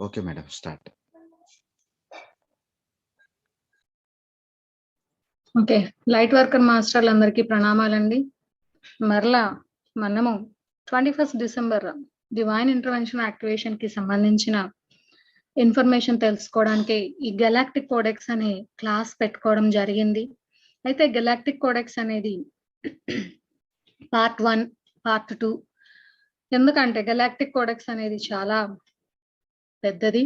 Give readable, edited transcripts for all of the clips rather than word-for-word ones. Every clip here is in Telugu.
Okay madam, start. Okay, light worker మాస్టర్లందరికీ ప్రణామాలండి. మరలా మనము 21 డిసెంబర్ డివైన్ ఇంటర్వెన్షన్ యాక్టివేషన్ కి సంబంధించిన ఇన్ఫర్మేషన్ తెలుసుకోవడానికి ఈ గెలాక్టిక్ కోడెక్స్ అనే క్లాస్ పెట్టుకోవడం జరిగింది. అయితే గెలాక్టిక్ కోడెక్స్ అనేది పార్ట్ 1, పార్ట్ 2. ఎందుకంటే గెలాక్టిక్ కోడెక్స్ అనేది చాలా పెద్దది.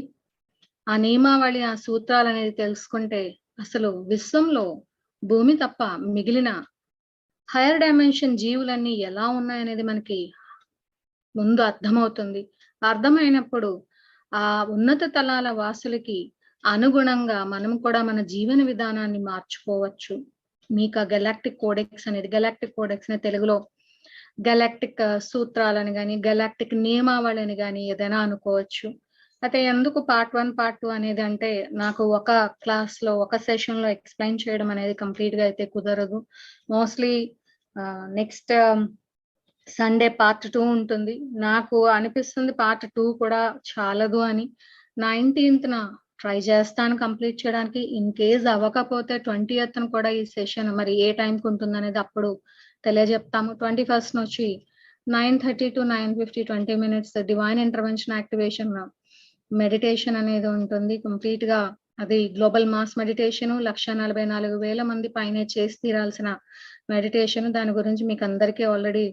ఆ నియమావళి, ఆ సూత్రాలు అనేది తెలుసుకుంటే అసలు విశ్వంలో భూమి తప్ప మిగిలిన హైయర్ డైమెన్షన్ జీవులన్నీ ఎలా ఉన్నాయనేది మనకి ముందు అర్థమవుతుంది. అర్థమైనప్పుడు ఆ ఉన్నత తలాల వాసులకి అనుగుణంగా మనం కూడా మన జీవన విధానాన్ని మార్చుకోవచ్చు. మీకు ఆ గెలాక్టిక్ కోడెక్స్ ని తెలుగులో గెలాక్టిక్ సూత్రాలని కానీ గెలాక్టిక్ నియమావళిని కానీ ఏదైనా అనుకోవచ్చు. అయితే ఎందుకు పార్ట్ 1, పార్ట్ 2 అనేది అంటే నాకు ఒక క్లాస్ లో ఒక సెషన్ లో ఎక్స్ప్లెయిన్ చేయడం అనేది కంప్లీట్ గా అయితే కుదరదు. మోస్ట్లీ నెక్స్ట్ సండే పార్ట్ 2 ఉంటుంది. నాకు అనిపిస్తుంది పార్ట్ 2 కూడా చాలదు అని. 19th ట్రై చేస్తాను కంప్లీట్ చేయడానికి. ఇన్ కేస్ అవ్వకపోతే 20th కూడా ఈ సెషన్ మరి ఏ టైంకి ఉంటుంది అనేది అప్పుడు తెలియజెప్తాము. 21st వచ్చి 9:30 to 9:50 20 minutes divine intervention activation meditation అనేది ఉంటుంది. కంప్లీట్ గా అది గ్లోబల్ మాస్ మెడిటేషన్. 1,44,000 మంది పైనే చేసి తీరాల్సిన మెడిటేషన్. దాని గురించి మీకు అందరికీ ఆల్రెడీ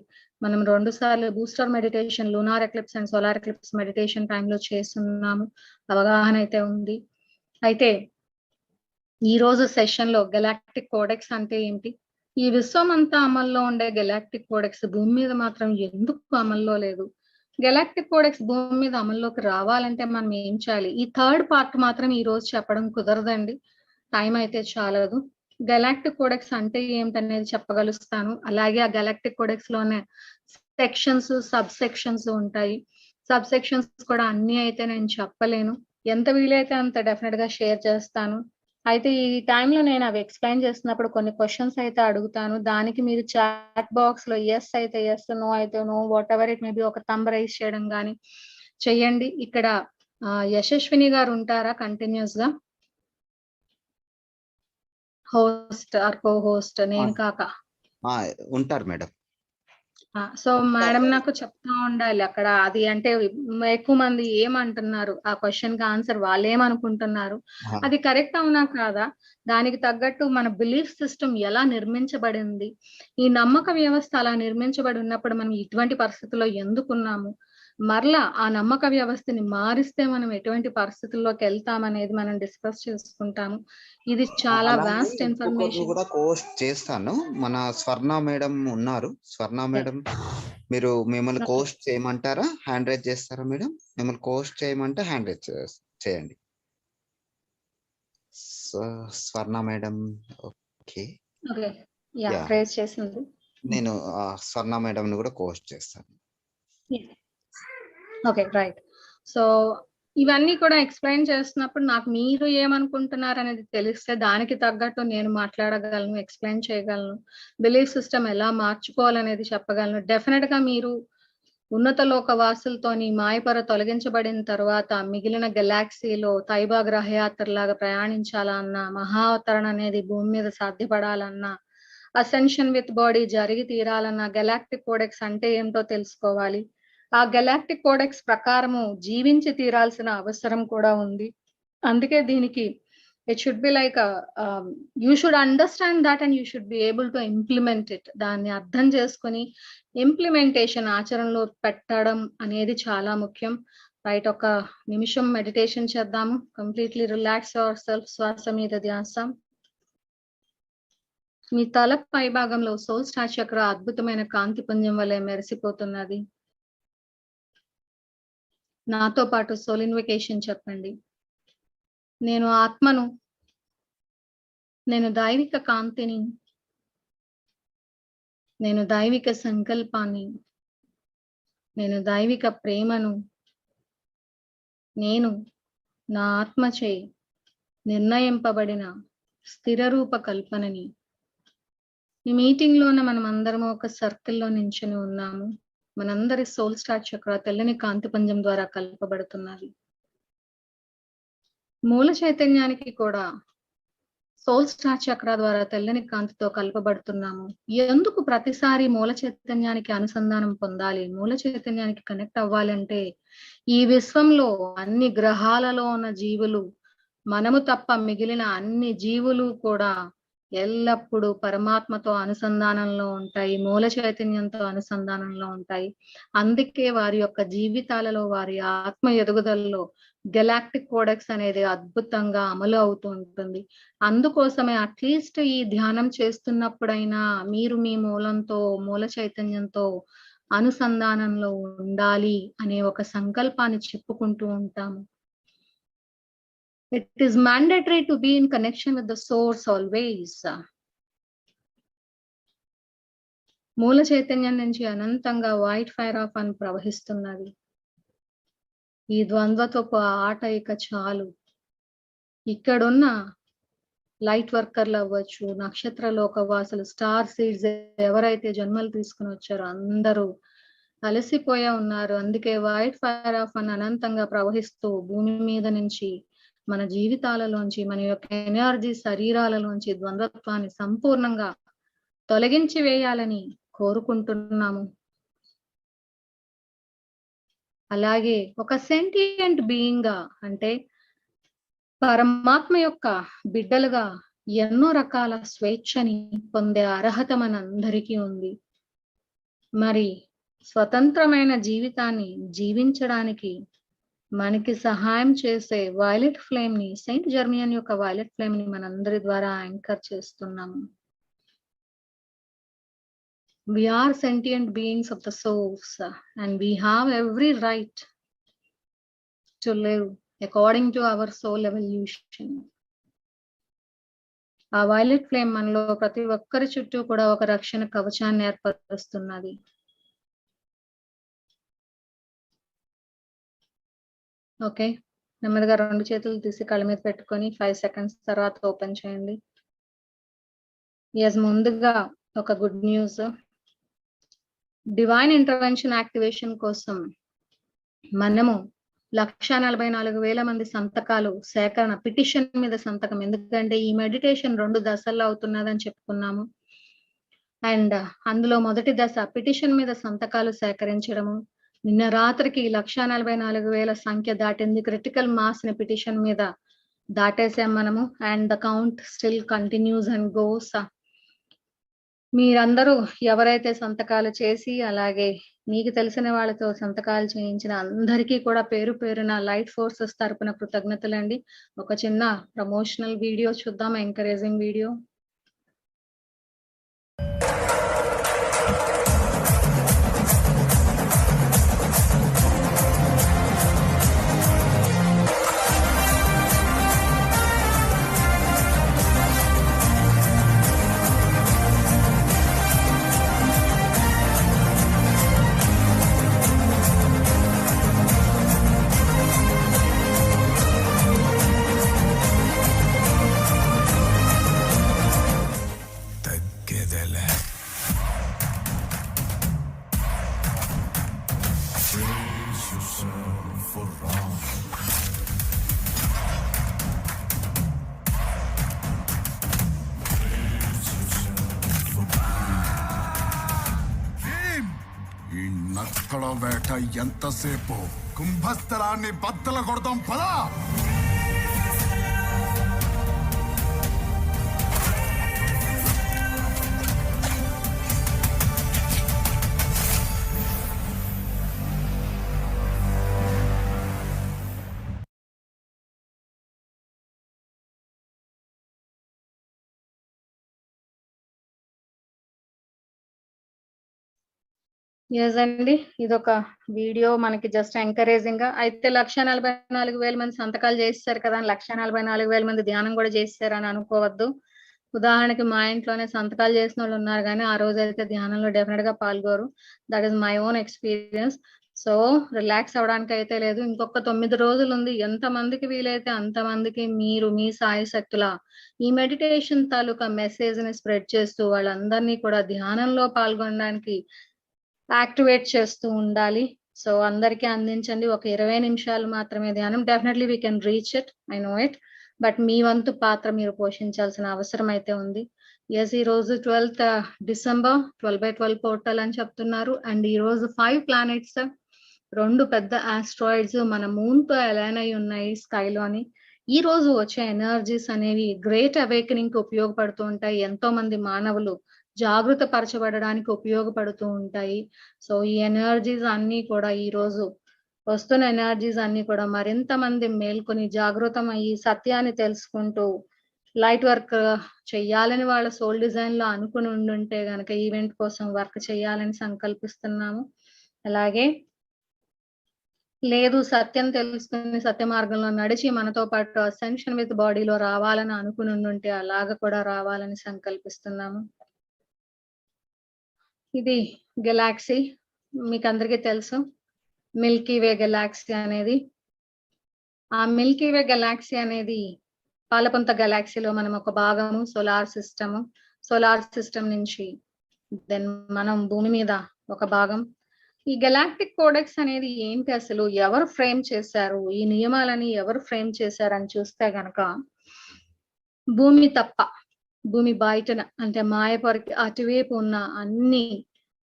మనం 2 సార్లు booster meditation, lunar eclipse and solar eclipse meditation టైంలో చేస్తున్నాము. అవగాహన అయితే ఉంది. అయితే ఈ రోజు సెషన్ లో గెలాక్టిక్ కోడెక్స్ అంటే ఏంటి, ఈ విశ్వం అంతా అమల్లో ఉండే గెలాక్టిక్ కోడెక్స్ భూమి మీద మాత్రం ఎందుకు అమల్లో లేదు, గెలాక్టిక్ కోడెక్స్ భూమి మీద అమల్లోకి రావాలంటే మనం ఏం చేయాలి, ఈ థర్డ్ పార్ట్ మాత్రం ఈ రోజు చెప్పడం కుదరదండి, టైం అయితే చాలదు. గెలాక్టిక్ కోడెక్స్ అంటే ఏమిటనేది చెప్పగలుస్తాను. అలాగే ఆ గెలాక్టిక్ కోడెక్స్ లోనే సెక్షన్స్, సబ్ సెక్షన్స్ ఉంటాయి. సబ్ సెక్షన్స్ కూడా అన్ని అయితే నేను చెప్పలేను. ఎంత వీలైతే అంత డెఫినెట్ గా షేర్ చేస్తాను. అయితే ఈ టైంలో నేను అవి ఎక్స్ప్లెయిన్ చేస్తున్నప్పుడు కొన్ని క్వశ్చన్స్ అయితే అడుగుతాను. దానికి మీరు చాట్ బాక్స్ లో ఎస్ అయితే ఎస్, నో అయితే no, whatever it may be ఒక థంబ్ రైజ్ చేయడం కానీ చెయ్యండి. ఇక్కడ యశస్విని గారు ఉంటారా కంటిన్యూస్ గా? హోస్ట్ ఆర్ కో హోస్ట్ నేను కాక ఉంటారు మేడం. సో మేడం నాకు చెప్తా ఉండాలి అక్కడ. అది అంటే ఎక్కువ మంది ఏమంటున్నారు, ఆ క్వశ్చన్ కి ఆన్సర్ వాళ్ళు ఏమనుకుంటున్నారు, అది కరెక్ట్ అవునా కాదా, దానికి తగ్గట్టు మన బిలీఫ్ సిస్టమ్ ఎలా నిర్మించబడింది, ఈ నమ్మక వ్యవస్థ అలా నిర్మించబడి ఉన్నప్పుడు మనం ఇటువంటి పరిస్థితుల్లో ఎందుకున్నాము, మరలా ఆ నమ్మక వ్యవస్థని మారిస్తే మనం ఎటువంటి పరిస్థితుల్లోకి వెళ్తామనేది మనం డిస్కస్ చేసుకుంటాము. ఇది చాలా వాస్ట్ ఇన్ఫర్మేషన్ కూడా పోస్ట్ చేస్తాను. మన స్వర్ణ మేడం ఉన్నారు. స్వర్ణ మేడం, మీరు మిమ్మల్ని పోస్ట్ చేయమంటారా, హ్యాండ్ రైజ్ చేస్తారా మేడం? మిమ్మల్ని పోస్ట్ చేయమంటే హ్యాండ్ రైజ్ చేయండి. స్వర్ణ మేడం, ఓకే, రైజ్ చేసింది. నేను స్వర్ణ మేడం ని కూడా పోస్ట్ చేస్తాను. Okay, right. సో ఇవన్నీ కూడా ఎక్స్ప్లెయిన్ చేస్తున్నప్పుడు నాకు మీరు ఏమనుకుంటున్నారు అనేది తెలిస్తే దానికి తగ్గట్టు నేను మాట్లాడగలను, ఎక్స్ప్లెయిన్ చేయగలను, బిలీఫ్ సిస్టమ్ ఎలా మార్చుకోవాలనేది చెప్పగలను. డెఫినెట్ గా మీరు ఉన్నత లోక వాసులతోని మాయపర తొలగించబడిన తర్వాత మిగిలిన గెలాక్సీలో తైబా గ్రహయాత్రలాగా ప్రయాణించాలన్నా, మహావతరణ అనేది భూమి మీద సాధ్యపడాలన్నా, అసెన్షన్ విత్ బాడీ జరిగి తీరాలన్నా గెలాక్టిక్ కోడెక్స్ అంటే ఏమిటో తెలుసుకోవాలి. ఆ గెలాక్టిక్ కోడెక్స్ ప్రకారము జీవించి తీరాల్సిన అవసరం కూడా ఉంది. అందుకే దీనికి it should be like you should understand that and you should be able to implement it. దాన్ని అర్థం చేసుకుని ఇంప్లిమెంటేషన్, ఆచరణలో పెట్టడం అనేది చాలా ముఖ్యం. రైట్, ఒక నిమిషం మెడిటేషన్ చేద్దాము. Completely relax our self. శ్వాస మీద ధ్యాస. మీ తల పై భాగంలో సోల్ స్టార్ చక్ర అద్భుతమైన కాంతి పుంజం వలె మెరిసిపోతున్నది. నాతో పాటు సోల్ ఇన్వికేషన్ చెప్పండి. నేను ఆత్మను, నేను దైవిక కాంతిని, నేను దైవిక సంకల్పాన్ని, నేను దైవిక ప్రేమను, నేను నా ఆత్మచే నిర్ణయింపబడిన స్థిర రూప కల్పనని. ఈ మీటింగ్ లోన మనం అందరం ఒక సర్కిల్లో నించుని ఉన్నాము. మనందరి సోల్ స్టార్ చక్ర తెల్లని కాంతిపుంజం ద్వారా కలపబడుతున్నది. మూల చైతన్యానికి కూడా సోల్ స్టార్ చక్ర ద్వారా తెల్లని కాంతితో కలపబడుతున్నాము. ఎందుకు ప్రతిసారి మూల చైతన్యానికి అనుసంధానం పొందాలి? మూల చైతన్యానికి కనెక్ట్ అవ్వాలంటే ఈ విశ్వంలో అన్ని గ్రహాలలో ఉన్న జీవులు, మనము తప్ప మిగిలిన అన్ని జీవులు కూడా ఎల్లప్పుడూ పరమాత్మతో అనుసంధానంలో ఉంటాయి, మూల చైతన్యంతో అనుసంధానంలో ఉంటాయి. అందుకే వారి యొక్క జీవితాలలో, వారి ఆత్మ ఎదుగుదలలో గెలాక్టిక్ కోడెక్స్ అనేది అద్భుతంగా అమలు అవుతూ ఉంటుంది. అందుకోసమే అట్లీస్ట్ ఈ ధ్యానం చేస్తున్నప్పుడైనా మీరు మీ మూలంతో, మూల చైతన్యంతో అనుసంధానంలో ఉండాలి అనే ఒక సంకల్పాన్ని చెప్పుకుంటూ ఉంటాము. It is mandatory to be in connection with the source always. మూల చైతన్యం నుంచి అనంతంగా వైట్ ఫైర్ ఆఫ్ అని ప్రవహిస్తున్నది. ఈ ద్వంద్వతోపు ఆట ఇక చాలు. ఇక్కడున్న లైట్ వర్కర్లు అవ్వచ్చు, నక్షత్ర లోకవాసులు, స్టార్ సీడ్స్ ఎవరైతే జన్మలు తీసుకుని వచ్చారో అందరూ అలసిపోయే ఉన్నారు. అందుకే వైట్ ఫైర్ ఆఫ్ అని అనంతంగా ప్రవహిస్తూ భూమి మీద నుంచి, మన జీవితాలలోంచి, మన యొక్క ఎనర్జీ శరీరాలలోంచి ద్వంద్వత్వాన్ని సంపూర్ణంగా తొలగించి వేయాలని కోరుకుంటున్నాము. అలాగే ఒక సెంటియంట్ బీయింగ్ గా, అంటే పరమాత్మ యొక్క బిడ్డలుగా ఎన్నో రకాల స్వేచ్ఛని పొందే అర్హత మనందరికీ ఉంది. మరి స్వతంత్రమైన జీవితాన్ని జీవించడానికి మనకి సహాయం చేసే వైలెట్ ఫ్లేమ్ ని, సెయింట్ జర్మియన్ యొక్క వైలెట్ ఫ్లేమ్ ని మనందరి ద్వారా యాంకర్ చేస్తున్నాము. We are sentient beings of the souls and we have every right to live according to our soul evolution. ఆ వైలెట్ ఫ్లేమ్ మనలో ప్రతి ఒక్కరి చుట్టూ కూడా ఒక రక్షణ కవచాన్ని ఏర్పరుస్తున్నది. ఓకే, నెమ్మదిగా 2 చేతులు తీసి కళ్ళ మీద పెట్టుకొని 5 సెకండ్స్ తర్వాత ఓపెన్ చేయండి. ముందుగా ఒక good news. Divine intervention activation కోసం మనము 1,44,000 మంది సంతకాలు సేకరణ, పిటిషన్ మీద సంతకం, ఎందుకంటే ఈ మెడిటేషన్ 2 దశల్లో అవుతున్నదని చెప్పుకున్నాము. అండ్ అందులో మొదటి దశ పిటిషన్ మీద సంతకాలు సేకరించడము. నిన్న రాత్రికి 1,44,000 సంఖ్య దాటింది. క్రిటికల్ మాస్ ని పిటిషన్ మీద దాటేసాం మనము. And the count still continuous and goes. మీరందరూ ఎవరైతే సంతకాలు చేసి, అలాగే మీకు తెలిసిన వాళ్ళతో సంతకాలు చేయించిన అందరికీ కూడా పేరు పేరున లైట్ ఫోర్సెస్ తరపున కృతజ్ఞతలండి. ఒక చిన్న ప్రమోషనల్ వీడియో చూద్దాం, ఎంకరేజింగ్ వీడియో. నక్కల వేట ఎంతసేపు? కుంభస్థలాన్ని బద్దల కొడదాం పదా. ఎస్ అండి, ఇదొక వీడియో మనకి జస్ట్ ఎంకరేజింగ్ గా. అయితే 1,44,000 మంది సంతకాలు చేస్తారు కదా, 1,44,000 మంది ధ్యానం కూడా చేస్తారు అని అనుకోవద్దు. ఉదాహరణకి మా ఇంట్లోనే సంతకాలు చేసిన వాళ్ళు ఉన్నారు, కానీ ఆ రోజు అయితే ధ్యానంలో డెఫినెట్ గా పాల్గొరు. That is my own experience. So relax అవడానికి అయితే లేదు. ఇంకొక 9 రోజులు ఉంది. ఎంత మందికి వీలైతే అంతమందికి మీరు మీ సాయి శక్తుల ఈ మెడిటేషన్ తాలూకా మెసేజ్ ని స్ప్రెడ్ చేస్తూ వాళ్ళందరినీ కూడా ధ్యానంలో పాల్గొనడానికి యాక్టివేట్ చేస్తూ ఉండాలి. సో అందరికీ అందించండి. ఒక 20 నిమిషాలు మాత్రమే ధ్యానం. Definitely we can reach it, I know it. But మీ వంతు పాత్ర మీరు పోషించాల్సిన అవసరం అయితే ఉంది. ఎస్, ఈ రోజు 12th డిసెంబర్ 12/12 పోర్టల్ అని చెప్తున్నారు. అండ్ ఈ రోజు 5 ప్లానెట్స్, 2 పెద్ద ఆస్ట్రాయిడ్స్ మన మూన్ తో అలైన్ అయి ఉన్నాయి స్కైలోని. ఈ రోజు వచ్చే ఎనర్జీస్ అనేవి గ్రేట్ అవేకనింగ్ కి ఉపయోగపడుతూ ఉంటాయి. ఎంతో మంది మానవులు జాగృత పరచబడడానికి ఉపయోగపడుతూ ఉంటాయి. సో ఈ ఎనర్జీస్ అన్ని కూడా ఈ రోజు వస్తున్న ఎనర్జీస్ అన్ని కూడా మరింత మంది మేల్కొని జాగృతమయ్యి సత్యాన్ని తెలుసుకుంటూ లైట్ వర్క్ చెయ్యాలని వాళ్ళ సోల్ డిజైన్ లో అనుకుని ఉండుంటే గనక ఈవెంట్ కోసం వర్క్ చేయాలని సంకల్పిస్తున్నాము. అలాగే లేదు, సత్యం తెలుసుకుని సత్య మార్గంలో నడిచి మనతో పాటు అసెన్షన్ విత్ బాడీలో రావాలని అనుకుని ఉండుంటే అలాగ కూడా రావాలని సంకల్పిస్తున్నాము. ఇది గెలాక్సీ, మీకు అందరికీ తెలుసు మిల్కీ వే గెలాక్సీ అనేది. ఆ మిల్కీ వే గెలాక్సీ అనేది పాలపుంత గెలాక్సీలో మనం ఒక భాగము. సోలార్ సిస్టమ్ నుంచి దెన్ మనం భూమి మీద ఒక భాగం. ఈ గెలాక్టిక్ కోడెక్స్ అనేది ఏంటి, అసలు ఎవరు ఫ్రేమ్ చేశారు, ఈ నియమాలని ఎవరు ఫ్రేమ్ చేశారని చూస్తే గనక భూమి తప్ప, భూమి బయటన అంటే మాయపరికి అటువైపు ఉన్న అన్ని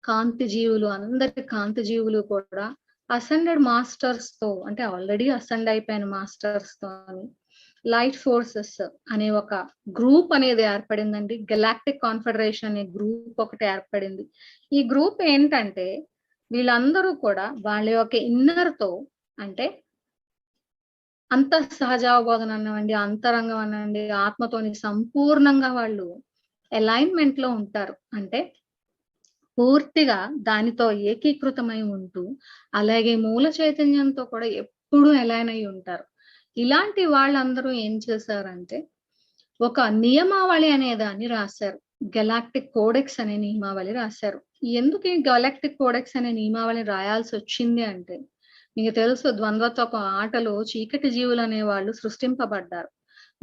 కాంతి జీవులు, అందరి కాంతి జీవులు కూడా అసెండెడ్ మాస్టర్స్ తో, అంటే ఆల్రెడీ అసెండ్ అయిపోయిన మాస్టర్స్ తో లైట్ ఫోర్సెస్ అనే ఒక గ్రూప్ అనేది ఏర్పడిందండి. గెలాక్టిక్ కాన్ఫెడరేషన్ అనే గ్రూప్ ఒకటి ఏర్పడింది. ఈ గ్రూప్ ఏంటంటే వీళ్ళందరూ కూడా వాళ్ళ యొక్క ఇన్నర్ తో, అంటే అంత సహజావబోధన అన్నవండి, అంతరంగం అనండి, ఆత్మతోని సంపూర్ణంగా వాళ్ళు అలైన్మెంట్ లో ఉంటారు. అంటే పూర్తిగా దానితో ఏకీకృతమై ఉంటూ అలాగే మూల చైతన్యంతో కూడా ఎప్పుడూ అలైన్ అయి ఉంటారు. ఇలాంటి వాళ్ళందరూ ఏం చేశారంటే ఒక నియమావళి అనే దాన్ని రాశారు. గెలాక్టిక్ కోడెక్స్ అనే నియమావళి రాశారు. ఎందుకు ఈ గెలాక్టిక్ కోడెక్స్ అనే నియమావళి రాయాల్సి వచ్చింది అంటే, మీకు తెలుసు ద్వంద్వత్వ ఆటలో చీకటి జీవులు అనే వాళ్ళు సృష్టింపబడ్డారు.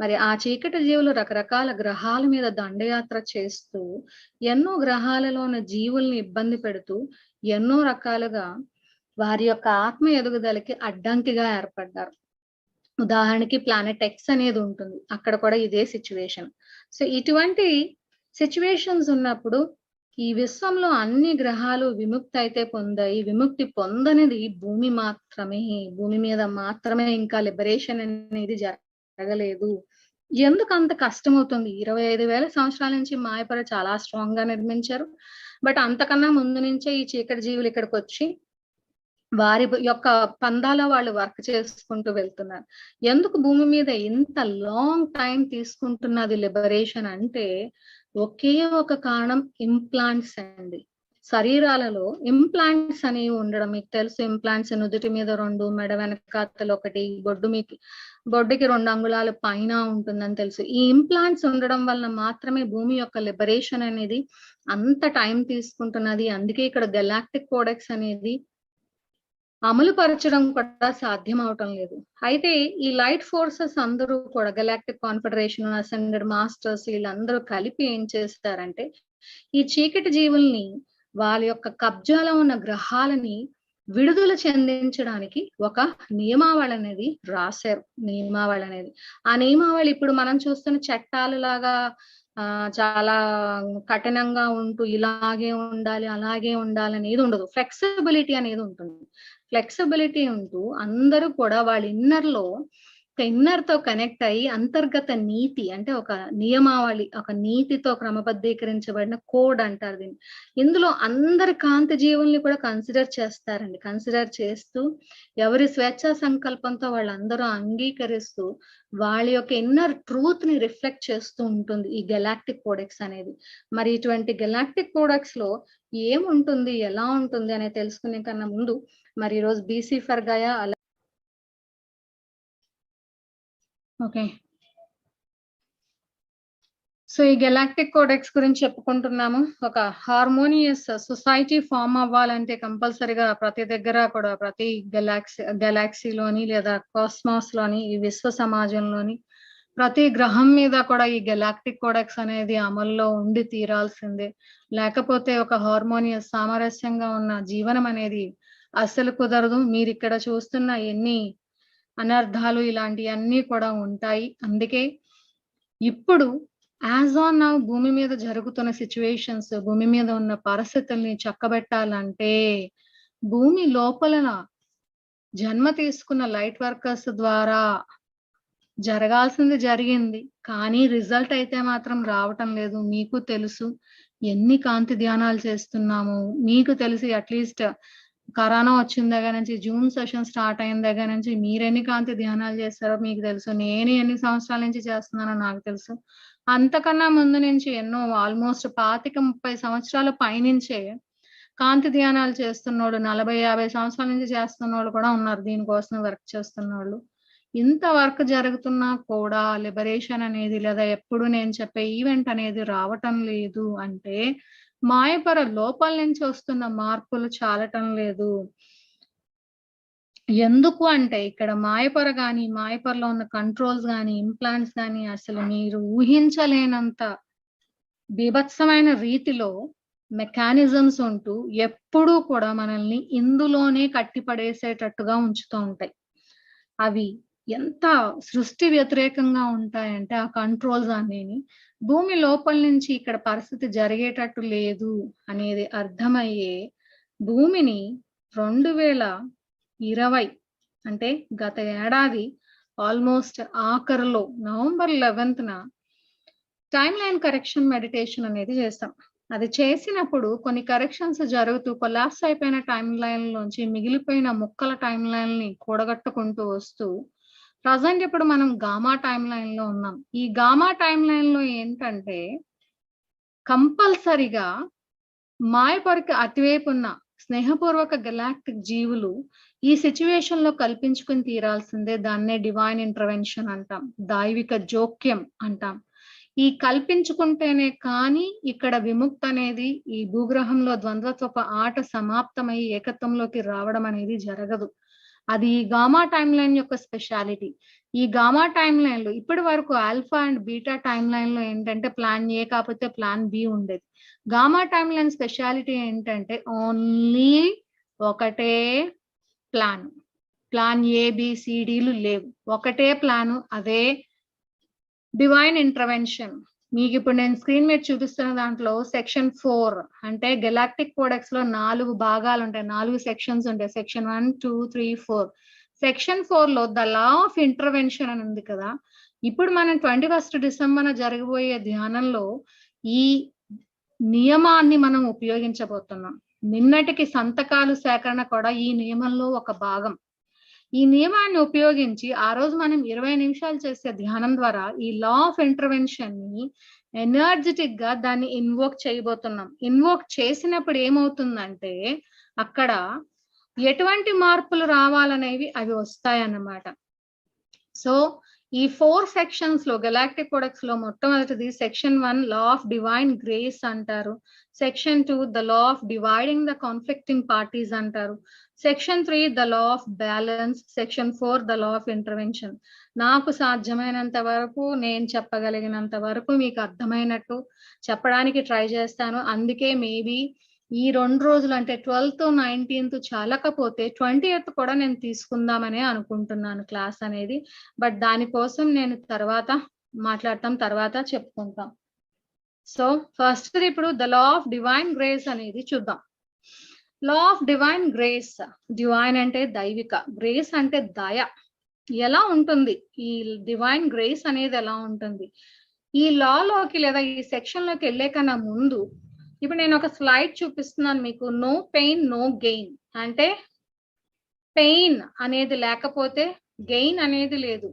మరి ఆ చీకటి జీవులు రకరకాల గ్రహాల మీద దండయాత్ర చేస్తూ ఎన్నో గ్రహాలలో ఉన్న జీవుల్ని ఇబ్బంది పెడుతూ ఎన్నో రకాలుగా వారి యొక్క ఆత్మ ఎదుగుదలకి అడ్డంకిగా ఏర్పడ్డారు. ఉదాహరణకి ప్లానెట్ ఎక్స్ అనేది ఉంటుంది, అక్కడ కూడా ఇదే సిచ్యువేషన్. సో ఇటువంటి సిచ్యువేషన్స్ ఉన్నప్పుడు ఈ విశ్వంలో అన్ని గ్రహాలు విముక్తి అయితే పొందాయి. విముక్తి పొందనిది భూమి మాత్రమే. భూమి మీద మాత్రమే ఇంకా లిబరేషన్ అనేది జరగలేదు. ఎందుకు అంత కష్టం అవుతుంది? 25,000 సంవత్సరాల నుంచి మాయపర చాలా స్ట్రాంగ్ గా నిర్మించారు. బట్ అంతకన్నా ముందు నుంచే ఈ చీకటి జీవులు ఇక్కడికి వచ్చి వారి యొక్క పందాలో వాళ్ళు వర్క్ చేసుకుంటూ వెళ్తున్నారు. ఎందుకు భూమి మీద ఇంత లాంగ్ టైం తీసుకుంటున్నది లిబరేషన్ అంటే ఒకే ఒక కారణం, ఇంప్లాంట్స్ అండి. శరీరాలలో ఇంప్లాంట్స్ అనేవి ఉండడం మీకు తెలుసు. ఇంప్లాంట్స్ నుదుటి మీద 2, మెడ వెనకాతలు 1, బొడ్డుకి 2 అంగుళాలు పైన ఉంటుందని తెలుసు. ఈ ఇంప్లాంట్స్ ఉండడం వల్ల మాత్రమే భూమి యొక్క లిబరేషన్ అనేది అంత టైం తీసుకుంటున్నది. అందుకే ఇక్కడ గెలాక్టిక్ కోడెక్స్ అనేది అమలు పరచడం కూడా సాధ్యం అవటం లేదు. అయితే ఈ లైట్ ఫోర్సెస్ అందరూ కూడా గెలాక్టిక్ కాన్ఫెడరేషన్, అసెండెడ్ మాస్టర్స్ వీళ్ళందరూ కలిపి ఏం చేస్తారంటే ఈ చీకటి జీవుల్ని వాళ్ళ యొక్క కబ్జాలో ఉన్న గ్రహాలని విడుదల చెందించడానికి ఒక నియమావళి అనేది రాశారు. ఆ నియమావళి ఇప్పుడు మనం చూస్తున్న చట్టాలు లాగా చాలా కఠినంగా ఉంటూ ఇలాగే ఉండాలి అలాగే ఉండాలి అనేది ఉండదు. ఫ్లెక్సిబిలిటీ అనేది ఉంటుంది. ఫ్లెక్సిబిలిటీ ఉంటూ అందరూ కూడా వాళ్ళ ఇన్నర్ తో కనెక్ట్ అయ్యి అంతర్గత నీతి అంటే ఒక నియమావళి, ఒక నీతితో క్రమబద్ధీకరించబడిన కోడ్ అంటారు దీన్ని. ఇందులో అందరి కాంతి జీవుల్ని కూడా కన్సిడర్ చేస్తారండి. కన్సిడర్ చేస్తూ ఎవరి స్వేచ్ఛా సంకల్పంతో వాళ్ళందరూ అంగీకరిస్తూ వాళ్ళ యొక్క ఇన్నర్ ట్రూత్ ని రిఫ్లెక్ట్ చేస్తూ ఉంటుంది ఈ గెలాక్టిక్ కోడెక్స్ అనేది. మరి ఇటువంటి గెలాక్టిక్ కోడెక్స్ లో ఏముంటుంది, ఎలా ఉంటుంది అనేది తెలుసుకునే కన్నా ముందు మరి ఈరోజు BC for Gaya okay. So ఈ గెలాక్టిక్ కోడెక్స్ గురించి చెప్పుకుంటున్నాము. ఒక హార్మోనియస్ సొసైటీ ఫామ్ అవ్వాలంటే కంపల్సరీగా ప్రతి దగ్గర కూడా ప్రతి గెలాక్సీలోని లేదా కాస్మాస్ లోని ఈ విశ్వ సమాజంలోని ప్రతి గ్రహం మీద కూడా ఈ గెలాక్టిక్ కోడెక్స్ అనేది అమల్లో ఉండి తీరాల్సిందే. లేకపోతే ఒక హార్మోనియస్ సామరస్యంగా ఉన్న జీవనం అనేది అస్సలు కుదరదు. మీరు ఇక్కడ చూస్తున్న ఎన్ని అనర్థాలు ఇలాంటివన్నీ కూడా ఉంటాయి. అందుకే ఇప్పుడు యాజ్ ఆన్ నౌ భూమి మీద జరుగుతున్న సిచ్యువేషన్స్, భూమి మీద ఉన్న పరిస్థితుల్ని చక్కబెట్టాలంటే భూమి లోపలన జన్మ తీసుకున్న లైట్ వర్కర్స్ ద్వారా జరగాల్సింది జరిగింది. కానీ రిజల్ట్ అయితే మాత్రం రావటం లేదు. మీకు తెలుసు ఎన్ని కాంతి ధ్యానాలు చేస్తున్నాము. మీకు తెలిసి అట్లీస్ట్ కరోనా వచ్చిన దగ్గర నుంచి, జూన్ సెషన్ స్టార్ట్ అయిన దగ్గర నుంచి మీరెన్ని కాంతి ధ్యానాలు చేస్తారో మీకు తెలుసు. నేను ఎన్ని సంవత్సరాల నుంచి చేస్తున్నానో నాకు తెలుసు. అంతకన్నా ముందు నుంచి ఎన్నో ఆల్మోస్ట్ 25-30 సంవత్సరాల పైనుంచే కాంతి ధ్యానాలు చేస్తున్నోళ్ళు, 40-50 సంవత్సరాల నుంచి చేస్తున్నోళ్ళు కూడా ఉన్నారు. దీనికోసం వర్క్ చేస్తున్నోళ్ళు. ఇంత వర్క్ జరుగుతున్నా కూడా లిబరేషన్ అనేది లేదా ఎప్పుడు నేను చెప్పే ఈవెంట్ అనేది రావటం లేదు అంటే మాయపర లోపల నుంచి వస్తున్న మార్పులు చాలటం లేదు. ఎందుకు అంటే ఇక్కడ మాయపర గాని, మాయపరలో ఉన్న కంట్రోల్స్ గాని, ఇంప్లాంట్స్ గాని అసలు మీరు ఊహించలేనంత బీభత్సమైన రీతిలో మెకానిజమ్స్ ఉంటూ ఎప్పుడూ కూడా మనల్ని ఇందులోనే కట్టిపడేసేటట్టుగా ఉంచుతూ ఉంటాయి. అవి ఎంత సృష్టి వ్యతిరేకంగా ఉంటాయంటే ఆ కంట్రోల్స్ అనేవి భూమి లోపల నుంచి ఇక్కడ పరిస్థితి జరిగేటట్టు లేదు అనేది అర్థమయ్యే భూమిని 2020 అంటే గత ఏడాది ఆల్మోస్ట్ ఆఖరిలో November 11th time line correction meditation అనేది చేస్తాం. అది చేసినప్పుడు కొన్ని కరెక్షన్స్ జరుగుతూ కొలాప్స్ అయిపోయిన టైం లైన్ లోంచి మిగిలిపోయిన ముక్కల టైం లైన్ ని కూడగట్టుకుంటూ వస్తూ ప్రజెంట్ ఇప్పుడు మనం గామా టైం లైన్ లో ఉన్నాం. ఈ గామా టైం లైన్ లో ఏంటంటే కంపల్సరిగా మాయపరికి అటువైపు ఉన్న స్నేహపూర్వక గెలాక్టిక్ జీవులు ఈ సిచ్యువేషన్ లో కల్పించుకుని తీరాల్సిందే. దాన్నే డివైన్ ఇంటర్వెన్షన్ అంటాం, దైవిక జోక్యం అంటాం. ఈ కల్పించుకుంటేనే కానీ ఇక్కడ విముక్తి అనేది ఈ భూగ్రహంలో ద్వంద్వత్వపు ఆట సమాప్తమై ఏకత్వంలోకి రావడం అనేది జరగదు. అది ఈ గామా టైం లైన్ యొక్క స్పెషాలిటీ. ఈ గామా టైం లైన్ లో ఇప్పటి వరకు alpha and beta time line లో ఏంటంటే ప్లాన్ ఏ కాకపోతే ప్లాన్ బి ఉండేది. గామా టైం లైన్ స్పెషాలిటీ ఏంటంటే ఓన్లీ ఒకటే ప్లాన్ ఏబిసిడీలు లేవు, ఒకటే ప్లాను, అదే డివైన్ ఇంటర్వెన్షన్. మీకు ఇప్పుడు నేను స్క్రీన్ మీద చూపిస్తున్న దాంట్లో సెక్షన్ 4 అంటే గెలాక్టిక్ కోడెక్స్ లో 4 భాగాలు ఉంటాయి, 4 సెక్షన్స్ ఉంటాయి. సెక్షన్ 1, 2, 3, 4. సెక్షన్ 4 లో ద లా ఆఫ్ ఇంటర్వెన్షన్ అని ఉంది కదా. ఇప్పుడు మనం 21 డిసెంబర్ జరగబోయే ధ్యానంలో ఈ నియమాన్ని మనం ఉపయోగించబోతున్నాం. నిన్నటికి సంతకాలు సేకరణ కూడా ఈ నియమంలో ఒక భాగం. ఈ నియమాన్ని ఉపయోగించి ఆ రోజు మనం 20 నిమిషాలు చేసే ధ్యానం ద్వారా ఈ లా ఆఫ్ ఇంటర్వెన్షన్ ని ఎనర్జెటిక్ గా దాన్ని ఇన్వోక్ చేయబోతున్నాం. ఇన్వోక్ చేసినప్పుడు ఏమవుతుందంటే అక్కడ ఎటువంటి మార్పులు రావాలనేవి అవి వస్తాయన్నమాట. సో ఈ 4 సెక్షన్స్ లో గెలాక్టిక్ కోడెక్స్ లో మొట్టమొదటిది section 1 law of divine grace అంటారు. Section 2 the law of dividing the conflicting parties అంటారు. Section 3 the law of balance. Section 4 the law of intervention. నాకు సాధ్యమైనంత వరకు నేను చెప్పగలిగినంత వరకు మీకు అర్థమైనట్టు చెప్పడానికి ట్రై చేస్తాను. అందుకే మేబీ ఈ 2 రోజులు అంటే 12th, 19th చాలకపోతే 20th కూడా నేను తీసుకుందామనే అనుకుంటున్నాను క్లాస్ అనేది. బట్ దానికోసం నేను తర్వాత మాట్లాడతాం, తర్వాత చెప్పుకుంటాం. సో ఫస్ట్ ఇప్పుడు the law of divine grace అనేది చూద్దాం. లా ఆఫ్ డివైన్ గ్రేస్, డివైన్ అంటే దైవిక, గ్రేస్ అంటే దయ. ఎలా ఉంటుంది ఈ డివైన్ గ్రేస్ అనేది, ఎలా ఉంటుంది ఈ లాలోకి లేదా ఈ సెక్షన్ లోకి వెళ్ళే కన్నా ముందు ఇప్పుడు నేను ఒక స్లైడ్ చూపిస్తున్నాను మీకు. నో పెయిన్ నో గెయిన్ అంటే పెయిన్ అనేది లేకపోతే గెయిన్ అనేది లేదు,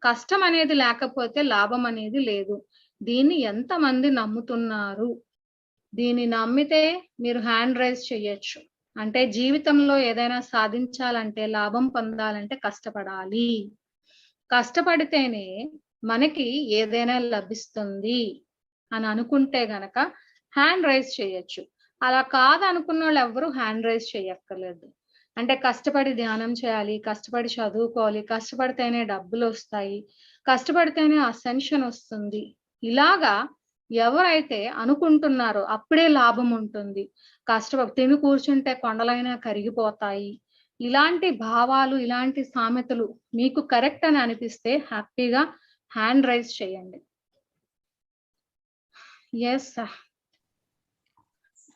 కష్టం అనేది లేకపోతే లాభం అనేది లేదు. దీన్ని ఎంతమంది నమ్ముతున్నారు? దీన్ని నమ్మితే మీరు హ్యాండ్ రైజ్ చేయొచ్చు. అంటే జీవితంలో ఏదైనా సాధించాలంటే, లాభం పొందాలంటే కష్టపడాలి. కష్టపడితేనే మనకి ఏదైనా లభిస్తుంది అని అనుకుంటే గనక హ్యాండ్ రైజ్ చేయొచ్చు. అలా కాదనుకున్న వాళ్ళు ఎవరు హ్యాండ్ రైజ్ చేయక్కర్లేదు. అంటే కష్టపడి ధ్యానం చేయాలి, కష్టపడి చదువుకోవాలి, కష్టపడితేనే డబ్బులు వస్తాయి, కష్టపడితేనే అసెన్షన్ వస్తుంది, ఇలాగా ఎవరైతే అనుకుంటున్నారో అప్పుడే లాభం ఉంటుంది, తిని కూర్చుంటే కొండలైనా కరిగిపోతాయి, ఇలాంటి భావాలు, ఇలాంటి సామెతలు మీకు కరెక్ట్ అని అనిపిస్తే హ్యాపీగా హ్యాండ్ రైజ్ చేయండి. ఎస్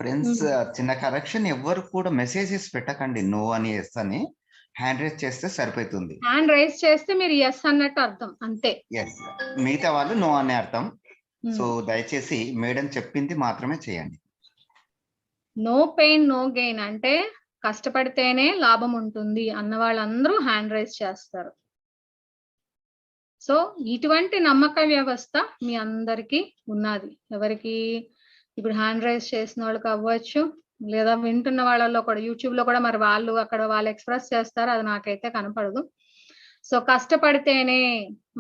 ఫ్రెండ్స్, చిన్న కరెక్షన్, ఎవ్వరు కూడా మెసేజెస్ పెట్టకండి నో అని ఎస్ అని, హ్యాండ్ రైజ్ చేస్తే సరిపోతుంది. హ్యాండ్ రైజ్ చేస్తే మీరు ఎస్ అన్నట్టు అర్థం, అంతే. ఎస్, మిగతా వాళ్ళు నో అనే అర్థం. సో దయచేసి మేడం చెప్పింది మాత్రమే చేయండి. నో పెయిన్ నో గెయిన్ అంటే కష్టపడితేనే లాభం ఉంటుంది అన్న వాళ్ళందరూ హ్యాండ్ రైజ్ చేస్తారు. సో ఇటువంటి నమ్మక వ్యవస్థ మీ అందరికీ ఉన్నది. ఎవరికి? ఇప్పుడు హ్యాండ్ రైజ్ చేసిన వాళ్ళకి అవ్వచ్చు, లేదా వింటున్న వాళ్ళలో కూడా యూట్యూబ్ లో కూడా మరి వాళ్ళు ఎక్స్ప్రెస్ చేస్తారు, అది నాకైతే కనపడదు. సో కష్టపడితేనే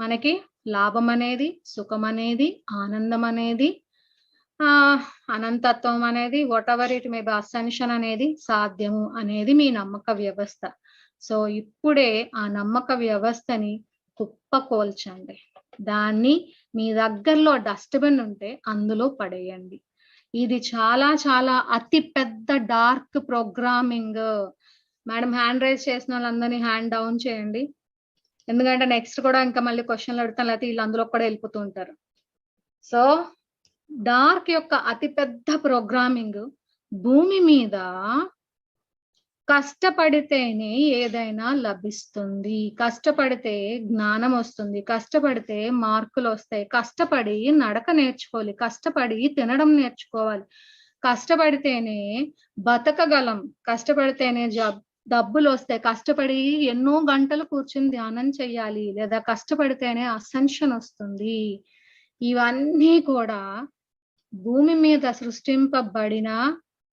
మనకి లాభం అనేది, సుఖం అనేది, ఆనందం అనేది, అనంతత్వం అనేది, what ever it may B, ascension అనేది సాధ్యము అనేది మీ నమ్మక వ్యవస్థ. సో ఇప్పుడే ఆ నమ్మక వ్యవస్థని కుప్పకోల్చండి. దాన్ని మీ దగ్గరలో డస్ట్బిన్ ఉంటే అందులో పడేయండి. ఇది చాలా చాలా అతి పెద్ద dark programming. Madam hand raise చేసిన వాళ్ళందరినీ హ్యాండ్ డౌన్ చేయండి, ఎందుకంటే నెక్స్ట్ కూడా ఇంకా మళ్ళీ క్వశ్చన్లు అడుగుతాను, లేకపోతే వీళ్ళు అందులో కూడా వెళ్ళిపోతూ ఉంటారు. సో డార్క్ యొక్క అతి పెద్ద ప్రోగ్రామింగ్, భూమి మీద కష్టపడితేనే ఏదైనా లభిస్తుంది, కష్టపడితే జ్ఞానం వస్తుంది, కష్టపడితే మార్కులు వస్తాయి, కష్టపడి నడక నేర్చుకోవాలి, కష్టపడి తినడం నేర్చుకోవాలి, కష్టపడితేనే బతకగలం, కష్టపడితేనే డబ్బులు వస్తాయి, కష్టపడి ఎన్నో గంటలు కూర్చుని ధ్యానం చెయ్యాలి, లేదా కష్టపడితేనే అసెన్షన్ వస్తుంది. ఇవన్నీ కూడా భూమి మీద సృష్టింపబడిన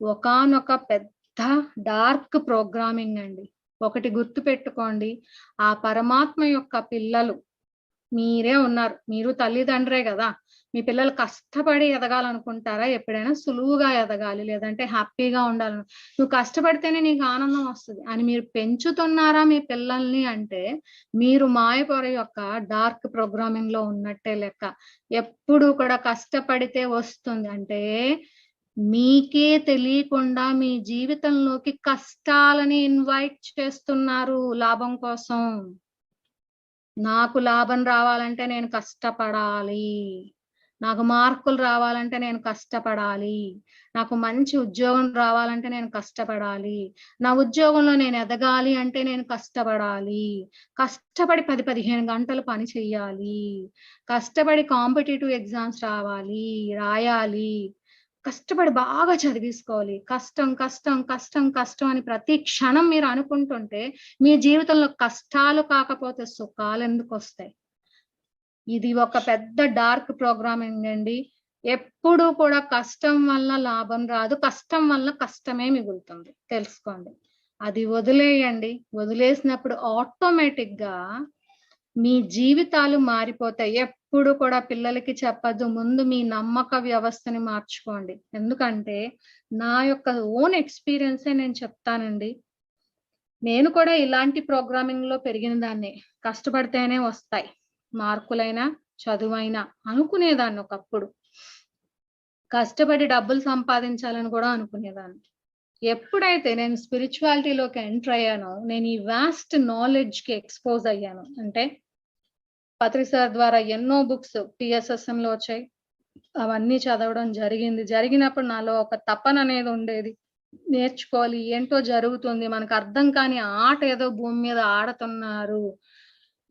ఒకానొక పెద్ద డార్క్ ప్రోగ్రామింగ్ అండి. ఒకటి గుర్తు పెట్టుకోండి, ఆ పరమాత్మ యొక్క పిల్లలు మీరే ఉన్నారు. మీరు తల్లిదండ్రే కదా. మీ పిల్లలు కష్టపడి ఎదగాలనుకుంటారా? ఎప్పుడైనా సులువుగా ఎదగాలి, లేదంటే హ్యాపీగా ఉండాలని, నువ్వు కష్టపడితేనే నీకు ఆనందం వస్తుంది అని మీరు పెంచుతున్నారా మీ పిల్లల్ని అంటే మీరు మాయపొర యొక్క డార్క్ ప్రోగ్రామింగ్ లో ఉన్నట్టే లెక్క. ఎప్పుడు కూడా కష్టపడితే వస్తుంది అంటే మీకే తెలియకుండా మీ జీవితంలోకి కష్టాలని ఇన్వైట్ చేస్తున్నారు లాభం కోసం. నాకు లాభం రావాలంటే నేను కష్టపడాలి, నాకు మార్కులు రావాలంటే నేను కష్టపడాలి, నాకు మంచి ఉద్యోగం రావాలంటే నేను కష్టపడాలి, నా ఉద్యోగంలో నేను ఎదగాలి అంటే నేను కష్టపడాలి, కష్టపడి 10-15 గంటలు పని చెయ్యాలి, కష్టపడి కాంపిటేటివ్ ఎగ్జామ్స్ రాయాలి, కష్టపడి బాగా చదివించుకోవాలి, కష్టం కష్టం కష్టం కష్టం అని ప్రతి క్షణం మీరు అనుకుంటుంటే మీ జీవితంలో కష్టాలు కాకపోతే సుఖాలు ఎందుకు వస్తాయి? ఇది ఒక పెద్ద డార్క్ ప్రోగ్రామింగ్ అండి. ఎప్పుడు కూడా కష్టం వల్ల లాభం రాదు, కష్టం వల్ల కష్టమే మిగులుతుంది, తెలుసుకోండి. అది వదిలేయండి. వదిలేసినప్పుడు ఆటోమేటిక్ గా మీ జీవితాలు మారిపోతాయి. ఎప్పుడు కూడా పిల్లలకి చెప్పద్దు, ముందు మీ నమ్మక వ్యవస్థని మార్చుకోండి. ఎందుకంటే నా యొక్క ఓన్ ఎక్స్పీరియన్సే నేను చెప్తానండి. నేను కూడా ఇలాంటి ప్రోగ్రామింగ్ లో పెరిగిన దాన్ని. కష్టపడితేనే వస్తాయి మార్కులైనా చదువైనా అనుకునేదాన్ని ఒకప్పుడు. కష్టపడి డబ్బులు సంపాదించాలని కూడా అనుకునేదాన్ని. ఎప్పుడైతే నేను స్పిరిచువాలిటీలోకి ఎంటర్ అయ్యానో, నేను ఈ వాస్ట్ నాలెడ్జ్ కి ఎక్స్పోజ్ అయ్యాను. అంటే పత్రి సార్ ద్వారా ఎన్నో బుక్స్ PSSM లో వచ్చాయి, అవన్నీ చదవడం జరిగినప్పుడు నాలో ఒక తపన అనేది ఉండేది, నేర్చుకోవాలి, ఏంటో జరుగుతుంది, మనకు అర్థం కాని ఆట ఏదో భూమి మీద ఆడుతున్నారు,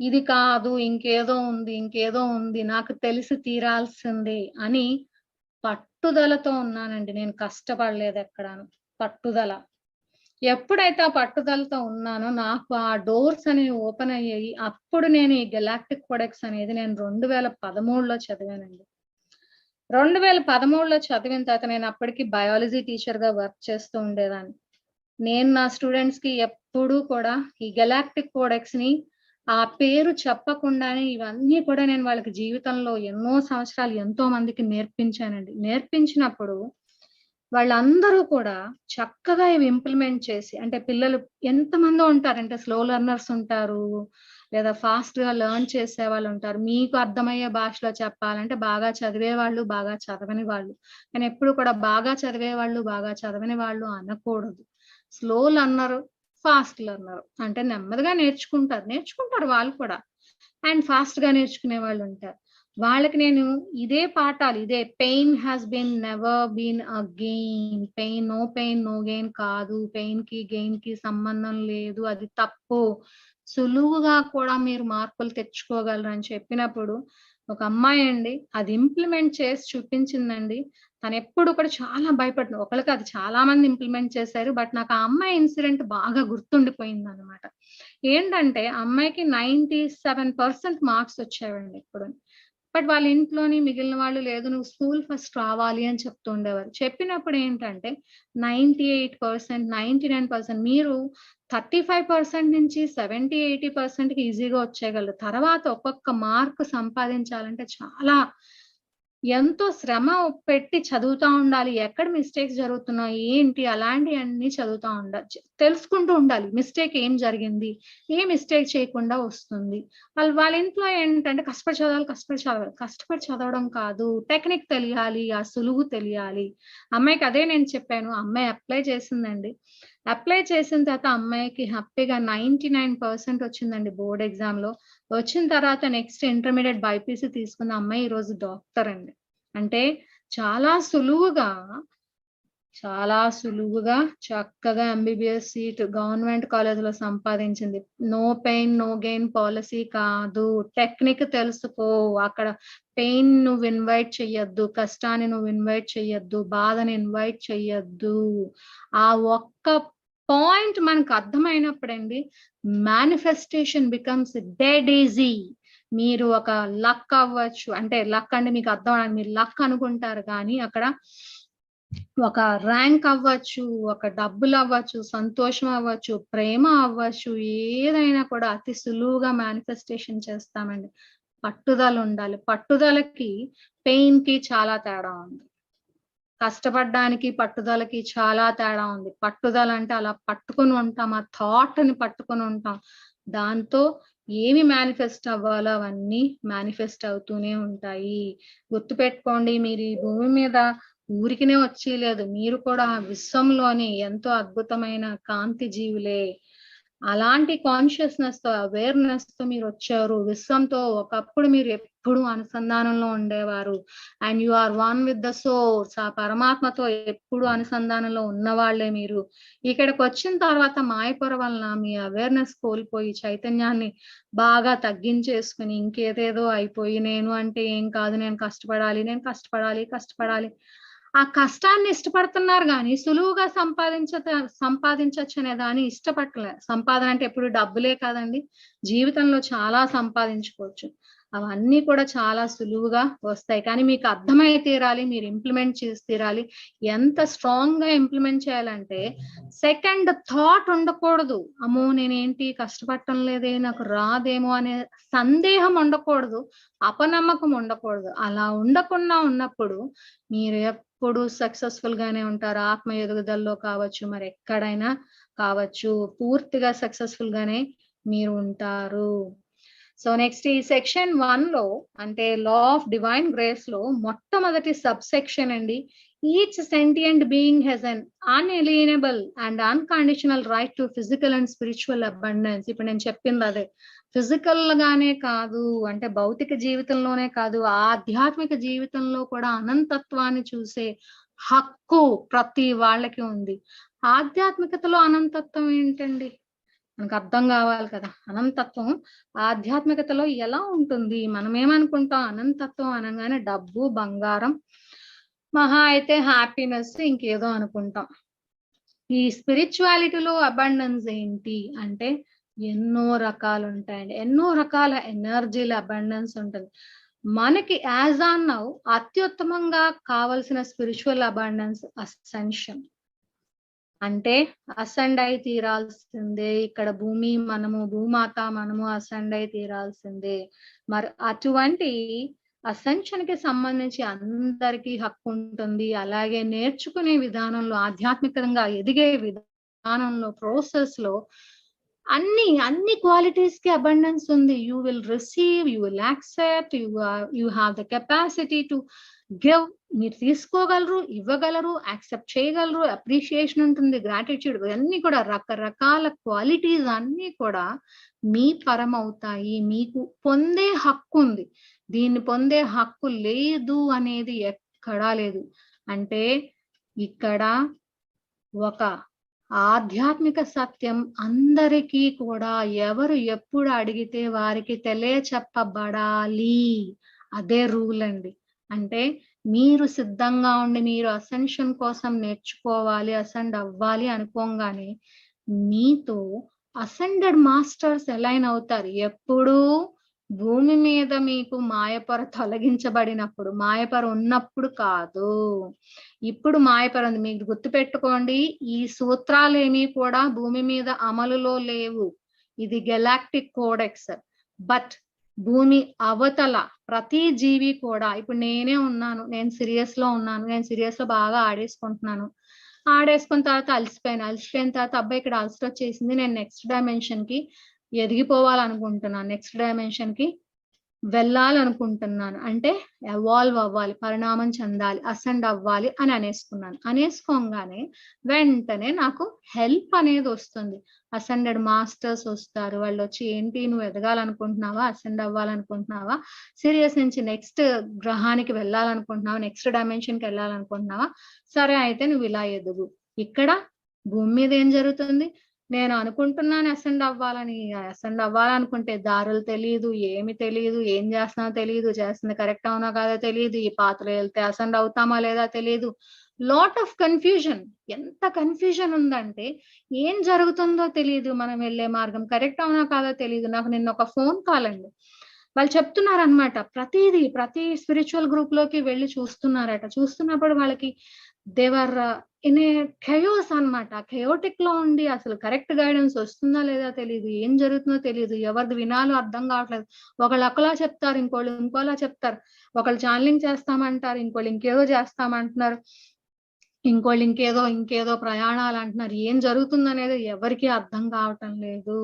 ఇది కాదు ఇంకేదో ఉంది నాకు తెలిసి తీరాల్సిందే అని పట్టుదలతో ఉన్నానండి. నేను కష్టపడలేదు ఎక్కడాను. పట్టుదల. ఎప్పుడైతే ఆ పట్టుదలతో ఉన్నానో నాకు ఆ డోర్స్ అనేవి ఓపెన్ అయ్యాయి. అప్పుడు నేను ఈ గెలాక్టిక్ కోడెక్స్ అనేది నేను 2013లో చదివానండి. 2013లో చదివిన తర్వాత నేను అప్పటికి బయాలజీ టీచర్ గా వర్క్ చేస్తూ ఉండేదాన్ని. నేను నా స్టూడెంట్స్ కి ఎప్పుడూ కూడా ఈ గెలాక్టిక్ కోడెక్స్ ని ఆ పేరు చెప్పకుండానే ఇవన్నీ కూడా నేను వాళ్ళకి జీవితంలో ఎన్నో సంవత్సరాలు ఎంతో మందికి నేర్పించానండి. నేర్పించినప్పుడు వాళ్ళందరూ కూడా చక్కగా ఇవి ఇంప్లిమెంట్ చేసి, అంటే పిల్లలు ఎంతమందో ఉంటారంటే స్లో లెర్నర్స్ ఉంటారు, లేదా ఫాస్ట్ గా లెర్న్ చేసే వాళ్ళు ఉంటారు. మీకు అర్థమయ్యే భాషలో చెప్పాలంటే బాగా చదివే వాళ్ళు, బాగా చదవని వాళ్ళు. కానీ ఎప్పుడు కూడా బాగా చదివే వాళ్ళు, బాగా చదవని వాళ్ళు అనకూడదు. స్లో లర్నర్, ఫాస్ట్ లర్నర్ అంటే నెమ్మదిగా నేర్చుకుంటారు వాళ్ళు కూడా. అండ్ ఫాస్ట్ గా నేర్చుకునే వాళ్ళు ఉంటారు. వాళ్ళకి నేను ఇదే పాఠాలు, ఇదే pain has been never been a gain, no pain no gain కాదు, పెయిన్ కి గెయిన్ కి సంబంధం లేదు, అది తప్పు, సులువుగా కూడా మీరు మార్పులు తెచ్చుకోగలరు అని చెప్పినప్పుడు ఒక అమ్మాయి అండి అది ఇంప్లిమెంట్ చేసి చూపించిందండి. తను ఎప్పుడు కూడా చాలా భయపడుతుంది. ఒకళ్ళకి అది చాలా మంది ఇంప్లిమెంట్ చేశారు. బట్ నాకు ఆ అమ్మాయి ఇన్సిడెంట్ బాగా గుర్తుండిపోయింది అనమాట. ఏంటంటే అమ్మాయికి 97% మార్క్స్ వచ్చాయండి ఇప్పుడు. బట్ వాళ్ళ ఇంట్లోని మిగిలిన వాళ్ళు లేదు నువ్వు స్కూల్ ఫస్ట్ రావాలి అని చెప్తుండేవారు. చెప్పినప్పుడు ఏంటంటే 98%, 99% మీరు 35% నుంచి 70-80%కి ఈజీగా వచ్చేయగలరు. తర్వాత ఒక్కొక్క మార్క్ సంపాదించాలంటే చాలా ఎంతో శ్రమ పెట్టి చదువుతా ఉండాలి. ఎక్కడ మిస్టేక్స్ జరుగుతున్నాయి, ఏంటి అలాంటియన్నీ చదువుతా ఉండాలి. తెలుసుకుంటూ ఉండాలి. మిస్టేక్ ఏం జరిగింది, ఏ మిస్టేక్ చేయకుండా వస్తుంది. వాళ్ళ ఇంట్లో ఏంటంటే కష్టపడి చదవడం కాదు, టెక్నిక్ తెలియాలి, ఆ సులువు తెలియాలి. అమ్మాయికి అదే నేను చెప్పాను. అమ్మాయి అప్లై చేసిందండి. అప్లై చేసిన తర్వాత అమ్మాయికి హ్యాపీగా 99% వచ్చిందండి బోర్డ్ ఎగ్జామ్ లో. వచ్చిన తర్వాత నెక్స్ట్ ఇంటర్మీడియట్ బైపీసీ తీసుకున్న అమ్మాయి ఈ రోజు డాక్టర్ అండి. అంటే చాలా సులువుగా చక్కగా ఎంబీబీఎస్ సీట్ గవర్నమెంట్ కాలేజ్ లో సంపాదించింది. No pain no gain policy కాదు, టెక్నిక్ తెలుసుకో. అక్కడ పెయిన్ నువ్వు ఇన్వైట్ చెయ్యొద్దు, కష్టాన్ని నువ్వు ఇన్వైట్ చెయ్యొద్దు, బాధని ఇన్వైట్ చెయ్యొద్దు. ఆ ఒక్క పాయింట్ మనకు అర్థమైనప్పుడండి మేనిఫెస్టేషన్ బికమ్స్ డెడ్ ఈజీ. మీరు ఒక లక్ అవ్వచ్చు, అంటే లక్ అంటే మీకు అర్థం అవ్వడానికి మీరు లక్ అనుకుంటారు, కానీ అక్కడ ఒక ర్యాంక్ అవ్వచ్చు, ఒక డబ్బులు అవ్వచ్చు, సంతోషం అవ్వచ్చు, ప్రేమ అవ్వచ్చు, ఏదైనా కూడా అతి సులువుగా మేనిఫెస్టేషన్ చేస్తామండి. పట్టుదల ఉండాలి. పట్టుదలకి పెయిన్ కి చాలా తేడా ఉంది. కష్టపడడానికి పట్టుదలకి చాలా తేడా ఉంది. పట్టుదల అంటే అలా పట్టుకొని ఉంటాం, ఆ థాట్ ని పట్టుకొని ఉంటాం. దాంతో ఏమి మేనిఫెస్ట్ అవ్వాలో అవన్నీ మేనిఫెస్ట్ అవుతూనే ఉంటాయి. గుర్తుపెట్టుకోండి, మీరు ఈ భూమి మీద ఊరికినే వచ్చి లేదు, మీరు కూడా విశ్వంలోని ఎంతో అద్భుతమైన కాంతి జీవులే. అలాంటి కాన్షియస్నెస్ తో, అవేర్నెస్ తో మీరు వచ్చారు విశ్వంతో. ఒకప్పుడు మీరు ఎప్పుడు అనుసంధానంలో ఉండేవారు. And you are one with the source. ఆ పరమాత్మతో ఎప్పుడు అనుసంధానంలో ఉన్నవాళ్లే మీరు. ఇక్కడికి వచ్చిన తర్వాత మాయపొర వలన మీ అవేర్నెస్ కోల్పోయి చైతన్యాన్ని బాగా తగ్గించేసుకుని ఇంకేదేదో అయిపోయి నేను అంటే ఏం కాదు, నేను కష్టపడాలి. ఆ కష్టాన్ని ఇష్టపడుతున్నారు కానీ సులువుగా సంపాదించచ్చు అనే దాన్ని ఇష్టపడలే. సంపాదన అంటే ఎప్పుడు డబ్బులే కాదండి, జీవితంలో చాలా సంపాదించుకోవచ్చు. అవన్నీ కూడా చాలా సులువుగా వస్తాయి. కానీ మీకు అర్థమై తీరాలి, మీరు ఇంప్లిమెంట్ చేసి తీరాలి. ఎంత స్ట్రాంగ్ గా ఇంప్లిమెంట్ చేయాలంటే సెకండ్ థాట్ ఉండకూడదు. అమ్మో నేనేంటి కష్టపడటం లేదే, నాకు రాదేమో అనే సందేహం ఉండకూడదు, అపనమ్మకం ఉండకూడదు. అలా ఉండకుండా ఉన్నప్పుడు మీరు ఎప్పుడు సక్సెస్ఫుల్ గానే ఉంటారు. ఆత్మ ఎదుగుదలలో కావచ్చు, మరి ఎక్కడైనా కావచ్చు, పూర్తిగా సక్సెస్ఫుల్ గానే మీరు ఉంటారు. సో నెక్స్ట్ ఈ సెక్షన్ 1 లో అంటే లా ఆఫ్ డివైన్ గ్రేస్ లో మొట్టమొదటి సబ్ సెక్షన్ అండి. Each sentient being has an unalienable and unconditional right to physical and spiritual abundance. ఇప్పుడు నేను చెప్పింది అదే. ఫిజికల్ గానే కాదు, అంటే భౌతిక జీవితంలోనే కాదు, ఆధ్యాత్మిక జీవితంలో కూడా అనంతత్వాన్ని చూసే హక్కు ప్రతి వాళ్ళకి ఉంది. ఆధ్యాత్మికతలో అనంతత్వం ఏంటండి, మనకు అర్థం కావాలి కదా. అనంతత్వం ఆధ్యాత్మికతలో ఎలా ఉంటుంది? మనం ఏమనుకుంటాం, అనంతత్వం అనగానే డబ్బు, బంగారం, మహా అయితే హ్యాపీనెస్, ఇంకేదో అనుకుంటాం. ఈ స్పిరిచువాలిటీలో అబండెన్స్ ఏంటి అంటే ఎన్నో రకాలు ఉంటాయండి. ఎన్నో రకాల ఎనర్జీల అబండెన్స్ ఉంటుంది. మనకి యాజ్ ఆన్ నౌ అత్యుత్తమంగా కావలసిన స్పిరిచువల్ అబండెన్స్ అసెన్షన్. అంటే అసెండ్ అయి తీరాల్సిందే. ఇక్కడ భూమాత మనము అసెండ్ అయి తీరాల్సిందే. మరి అటువంటి అసెన్షన్ కి సంబంధించి అందరికీ హక్కు ఉంటుంది. అలాగే నేర్చుకునే విధానంలో, ఆధ్యాత్మికంగా ఎదిగే విధానంలో, ప్రాసెస్ లో అన్ని క్వాలిటీస్ కి అబండెన్స్ ఉంది. You will receive, you will accept, you have the capacity to give. మీరు తీసుకోగలరు, ఇవ్వగలరు, యాక్సెప్ట్ చేయగలరు, అప్రిషియేషన్ ఉంటుంది, గ్రాటిట్యూడ్, ఇవన్నీ కూడా రకరకాల క్వాలిటీస్ అన్ని కూడా మీ పరం అవుతాయి. మీకు పొందే హక్కు ఉంది. దీన్ని పొందే హక్కు లేదు అనేది ఎక్కడా లేదు. అంటే ఇక్కడ ఒక ఆధ్యాత్మిక సత్యం అందరికీ కూడా ఎవరు ఎప్పుడు అడిగితే వారికి తెలియచెప్పబడాలి. అదే రూల్ అండి. అంటే మీరు సిద్ధంగా ఉండి మీరు అసెన్షన్ కోసం నేర్చుకోవాలి, అసెండ్ అవ్వాలి అనుకోగానే మీతో అసెండెడ్ మాస్టర్స్ ఎలైన్ అవుతారు. ఎప్పుడు భూమి మీద మీకు మాయపొర తొలగించబడినప్పుడు, మాయపొర ఉన్నప్పుడు కాదు. ఇప్పుడు మాయపొర ఉంది. మీకు గుర్తుపెట్టుకోండి, ఈ సూత్రాలేమీ కూడా భూమి మీద అమలులో లేవు. ఇది గెలాక్టిక్ కోడెక్స్. బట్ భూమి అవతల ప్రతి జీవి కూడా, ఇప్పుడు నేనే ఉన్నాను, నేను సిరియస్ లో ఉన్నాను, నేను సిరియస్ లో బాగా ఆడేసుకుంటున్నాను. ఆడేసుకున్న తర్వాత అలసిపోయిన తర్వాత అబ్బాయి ఇక్కడ అలసట వచ్చేసింది, నేను నెక్స్ట్ డైమెన్షన్ కి ఎదిగిపోవాలనుకుంటున్నాను, నెక్స్ట్ డైమెన్షన్ కి వెళ్ళాలనుకుంటున్నాను, అంటే ఎవాల్వ్ అవ్వాలి, పరిణామం చెందాలి, అసెండ్ అవ్వాలి అని అనేసుకున్నాను. అనేసుకోగానే వెంటనే నాకు హెల్ప్ అనేది వస్తుంది. అసెండెడ్ మాస్టర్స్ వస్తారు. వాళ్ళు వచ్చి, ఏంటి నువ్వు ఎదగాలనుకుంటున్నావా, అసెండ్ అవ్వాలనుకుంటున్నావా, సిరియస్ నుంచి నెక్స్ట్ గ్రహానికి వెళ్ళాలనుకుంటున్నావా, నెక్స్ట్ డైమెన్షన్ కి వెళ్ళాలనుకుంటున్నావా, సరే అయితే నువ్వు ఇలా ఎదుగు. ఇక్కడ భూమి మీద ఏం జరుగుతుంది, నేను అనుకుంటున్నాను అసెండ్ అవ్వాలనుకుంటే దారులు తెలియదు, ఏమి తెలియదు, ఏం చేస్తున్నానో తెలియదు, చేస్తుంది కరెక్ట్ అవునా కాదో తెలియదు, ఈ పాత్రలో వెళ్తే అసెండ్ అవుతామా లేదా తెలియదు. Lot of confusion. ఎంత కన్ఫ్యూజన్ ఉందంటే ఏం జరుగుతుందో తెలియదు, మనం వెళ్ళే మార్గం కరెక్ట్ అవునా కాదో తెలియదు. నాకు నిన్న ఒక ఫోన్ కాల్ అండి, వాళ్ళు చెప్తున్నారు అనమాట, ప్రతి స్పిరిచువల్ గ్రూప్ లోకి వెళ్ళి చూస్తున్నారట. చూస్తున్నప్పుడు వాళ్ళకి దేవర్ ఇన్ ఏ ఖయోస్ అనమాట. ఖయోటిక్ లో ఉండి అసలు కరెక్ట్ గైడెన్స్ వస్తుందా లేదా తెలియదు, ఏం జరుగుతుందో తెలియదు, ఎవరిది వినాలో అర్థం కావట్లేదు. ఒకళ్ళు ఒకలా చెప్తారు, ఇంకోళ్ళు ఇంకోలా చెప్తారు. ఒకళ్ళు ఛానలింగ్ చేస్తామంటారు, ఇంకోళ్ళు ఇంకేదో చేస్తామంటున్నారు, ఇంకోళ్ళు ఇంకేదో ప్రయాణాలు అంటున్నారు. ఏం జరుగుతుంది అనేది ఎవరికి అర్థం కావటం లేదు.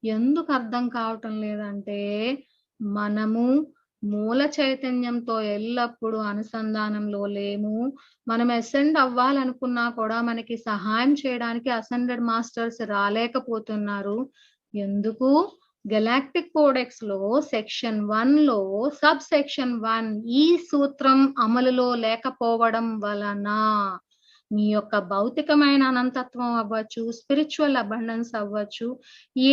ఎందుకు అర్థం కావటం లేదంటే మనము మూల చైతన్యంతో ఎల్లప్పుడూ అనుసంధానంలో లేము. మనం అసెండ్ అవ్వాలనుకున్నా కూడా మనకి సహాయం చేయడానికి అసెండెడ్ మాస్టర్స్ రాలేకపోతున్నారు. ఎందుకు? గెలాక్టిక్ కోడెక్స్ లో సెక్షన్ 1 లో సబ్ సెక్షన్ 1 ఈ సూత్రం అమలులో లేకపోవడం వలన మీ యొక్క భౌతికమైన అనంతత్వం అవ్వచ్చు, స్పిరిచువల్ అబండెన్స్ అవ్వచ్చు,